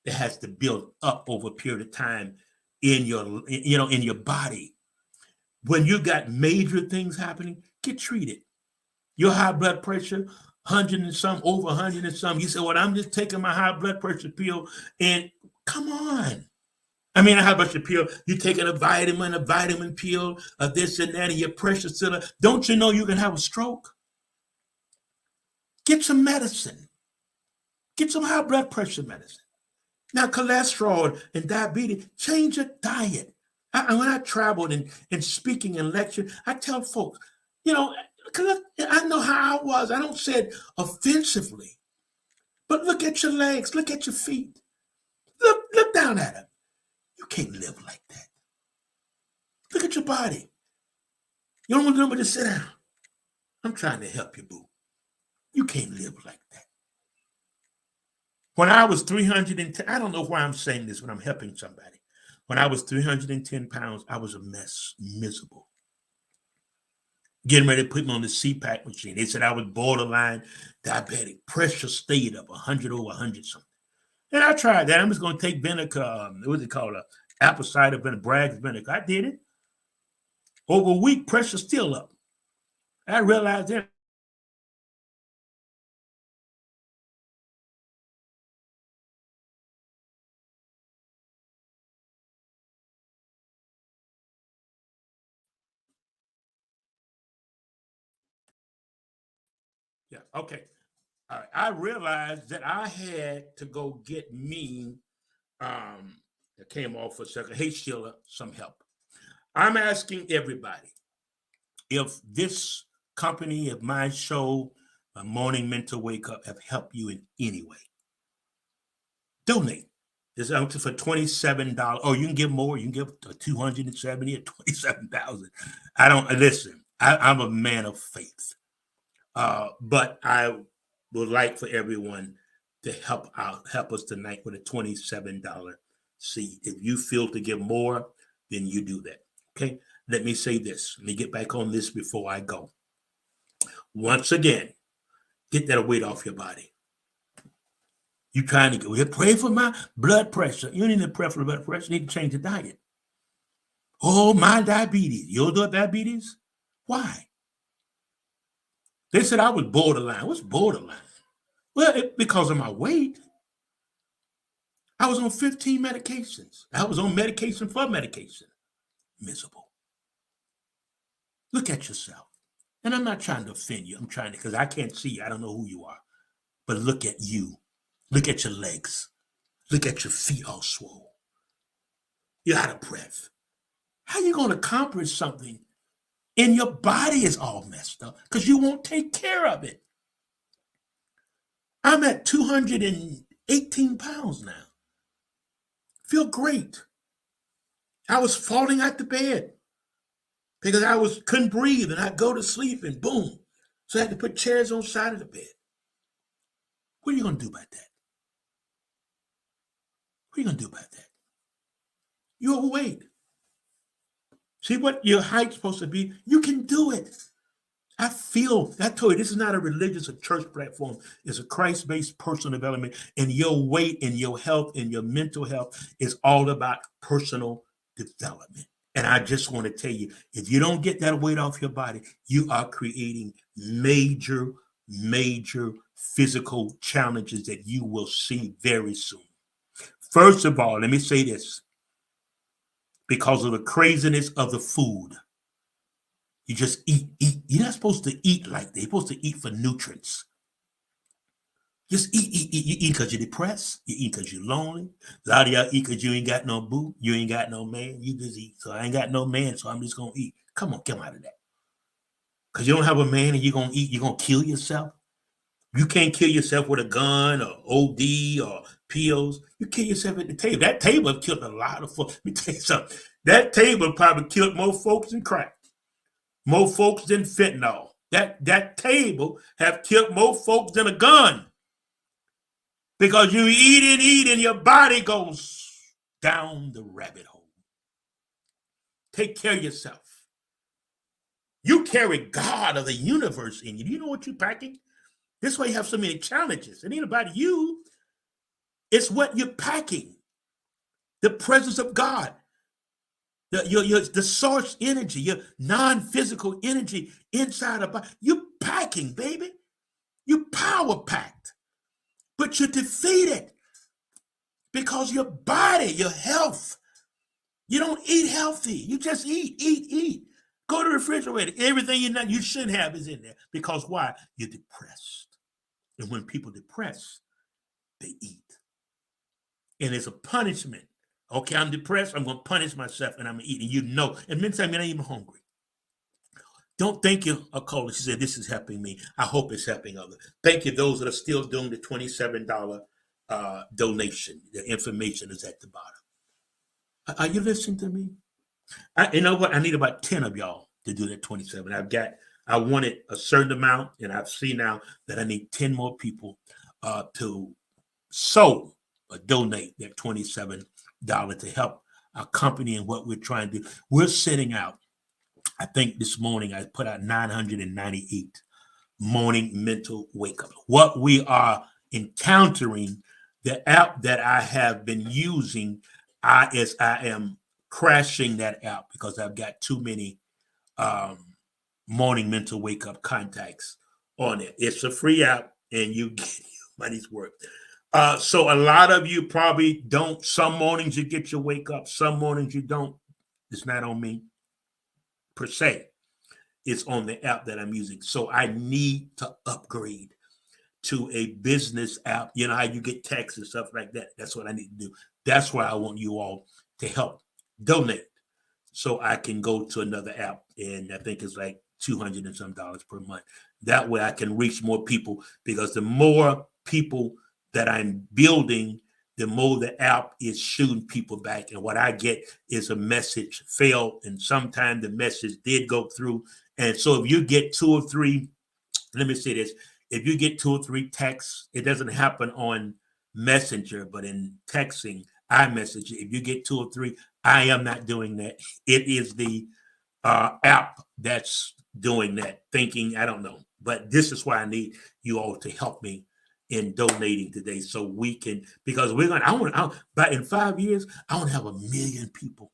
It has to build up over a period of time in your body. When you got major things happening, get treated. Your high blood pressure, 100 and some, over 100 and some. You say, well, I'm just taking my high blood pressure pill. And come on. I mean, a high blood pressure pill, you're taking a vitamin pill, this and that, and your pressure still up. Don't you know you can have a stroke? Get some medicine. Get some high blood pressure medicine. Now, cholesterol and diabetes, change your diet. When I traveled and speaking and lecturing, I tell folks, because I know how I was. I don't say it offensively, but look at your legs, look at your feet, look down at them. You can't live like that. Look at your body. You don't want to do but just sit down. I'm trying to help you, boo. You can't live like that. When I was 310, I don't know why I'm saying this when I'm helping somebody. When I was 310 pounds, I was a mess, miserable. Getting ready to put me on the CPAP machine. They said I was borderline diabetic. Pressure stayed up 100 over 100 something. And I tried that. I'm just going to take vinegar, what's it called? Apple cider vinegar, Bragg's vinegar. I did it. Over a week, pressure still up. I realized that. Yeah, okay. All right. I realized that I had to go get me, it came off for a second. Hey, Sheila, some help. I'm asking everybody if this company, if my show, my morning mental wake up, have helped you in any way. Donate. It's up to for $27. Oh, you can give more. You can give 270 or 27,000. I don't listen. I'm a man of faith, but I would like for everyone to help us tonight with a $27 seed. If you feel to give more, then you do that. Okay. Let me say this. Let me get back on this before I go. Once again, get that weight off your body. You trying to go here, pray for my blood pressure. You don't need to pray for the blood pressure. You need to change the diet. Oh, my diabetes. You'll do diabetes? Why? They said I was borderline. What's borderline? Well, because of my weight. I was on 15 medications. I was on medication for medication. Miserable. Look at yourself. And I'm not trying to offend you. I'm trying to, because I can't see you. I don't know who you are. But look at you. Look at your legs. Look at your feet all swollen. You're out of breath. How are you going to accomplish something and your body is all messed up because you won't take care of it? I'm at 218 pounds now. Feel great. I was falling out the bed because I couldn't breathe and I'd go to sleep and boom. So I had to put chairs on the side of the bed. What are you going to do about that? What are you going to do about that? You're overweight. See what your height's supposed to be? You can do it. I told you, this is not a religious or church platform. It's a Christ-based personal development. And your weight and your health and your mental health is all about personal development. And I just want to tell you, if you don't get that weight off your body, you are creating major, major physical challenges that you will see very soon. First of all, let me say this. Because of the craziness of the food. You just eat. You're not supposed to eat like that. You're supposed to eat for nutrients. Just eat. You eat because you're depressed. You eat because you're lonely. A lot of y'all eat because you ain't got no boo. You ain't got no man. You just eat. So I ain't got no man, so I'm just going to eat. Come on, come out of that. Because you don't have a man and you're going to eat. You're going to kill yourself. You can't kill yourself with a gun or OD or pills. You kill yourself at the table. That table killed a lot of folks. Let me tell you something. That table probably killed more folks than crack, more folks than fentanyl. That table have killed more folks than a gun. Because you eat and your body goes down the rabbit hole. Take care of yourself. You carry God of the universe in you. Do you know what you're packing? This is why you have so many challenges. It ain't about you. It's what you're packing. The presence of God. The source energy, your non-physical energy inside of body. You're packing, baby. You're power packed. But you're defeated because your body, your health, you don't eat healthy. You just eat. Go to the refrigerator. Everything you shouldn't have is in there. Because why? You're depressed. And when people depressed, they eat. And it's a punishment. Okay, I'm depressed. I'm going to punish myself and I'm going to eat. And you know, and many times you're not even hungry. Don't thank you, Akola. She said, this is helping me. I hope it's helping others. Thank you, those that are still doing the $27 donation. The information is at the bottom. Are you listening to me? You know what? I need about 10 of y'all to do that 27. I wanted a certain amount, and I've seen now that I need 10 more people to sow or donate that $27 to help our company and what we're trying to do. We're sending out, I think this morning I put out 998 morning mental wake up. What we are encountering, the app that I have been using, I am crashing that app because I've got too many morning mental wake up contacts on it. It's a free app and you get your money's worth. So a lot of you probably don't. Some mornings you get your wake up, some mornings you don't. It's not on me per se. It's on the app that I'm using. So I need to upgrade to a business app. You know how you get texts and stuff like that. That's what I need to do. That's why I want you all to help donate so I can go to another app. And I think it's like $200 and some per month. That way I can reach more people, because the more people that I'm building, the more the app is shooting people back. And what I get is a message failed. And sometimes the message did go through. And so if you get 2 or 3, let me say this, if you get 2 or 3 texts, it doesn't happen on Messenger, but in texting, iMessage, if you get 2 or 3, I am not doing that. It is the app that's doing that, thinking, I don't know. But this is why I need you all to help me in donating today, so we can, because but in 5 years, I want to have 1 million people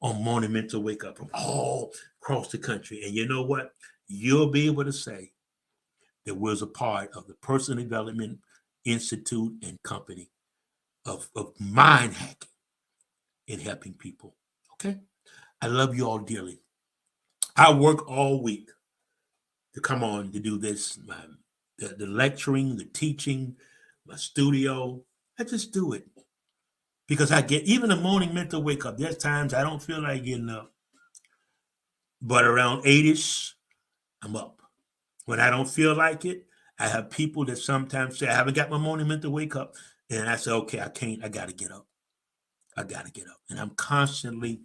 on morning mental wake up from all across the country. And you know what? You'll be able to say that we're a part of the Personal Development Institute and company of mind hacking and helping people. Okay? I love you all dearly. I work all week to come on to do this, the lecturing, the teaching, my studio. I just do it because I get even a morning mental wake up. There's times I don't feel like getting up, but around 8ish, I'm up. When I don't feel like it, I have people that sometimes say, I haven't got my morning mental wake up. And I say, okay, I got to get up. I got to get up. And I'm constantly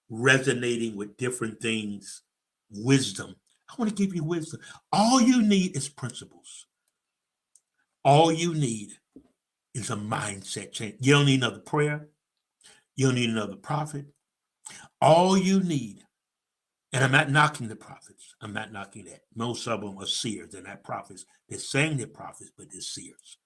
resonating with different things, wisdom. I want to give you wisdom. All you need is principles. All you need is a mindset change. You don't need another prayer. You don't need another prophet. All you need, and I'm not knocking the prophets. I'm not knocking that. Most of them are seers. They're not prophets. They're saying they're prophets, but they're seers.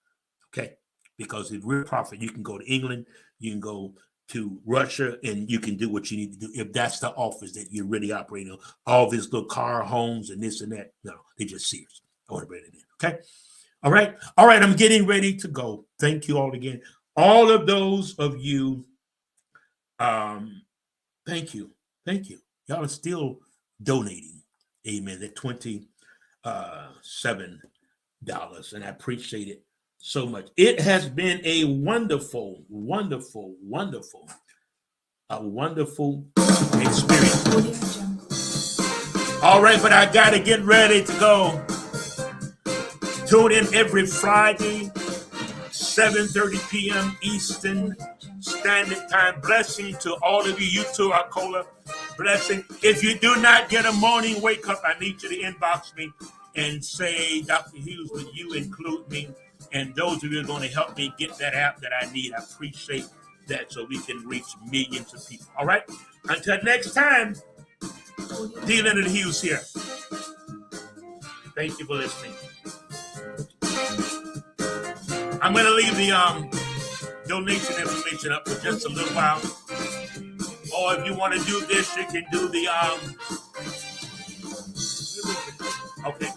Okay? Because if we're a prophet, you can go to England, you can go to Russia, and you can do what you need to do. If that's the office that you're really operating on, all these little car homes and this and that, no, they're just seers. I want to bring it in. Okay? All right. I'm getting ready to go. Thank you all again. All of those of you, thank you. Y'all are still donating. Amen. At $27, and I appreciate it so much. It has been a wonderful experience. All right, but I got to get ready to go. Tune in every Friday, 7:30 p.m. Eastern Standard Time. Blessing to all of you. You too, Arcola. Blessing. If you do not get a morning wake up, I need you to inbox me and say, Dr. Hughes, would you include me? And those of you who are going to help me get that app that I need, I appreciate that, so we can reach millions of people. All right? Until next time, D. Leonard Hughes here. Thank you for listening. I'm going to leave the donation information up for just a little while. Or if you want to do this, you can do the okay.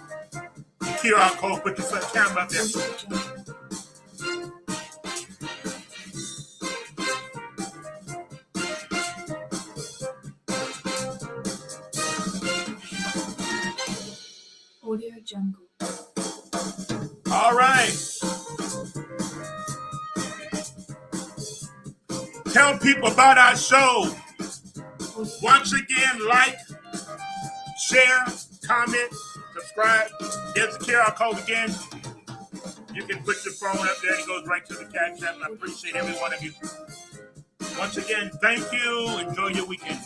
The QR code, put your camera up there. Audio Jungle. All right. Tell people about our show. Once again, like, share, comment, subscribe. There's the QR code again. You can put your phone up there and it goes right to the Cash App. I appreciate every one of you. Once again, thank you. Enjoy your weekend.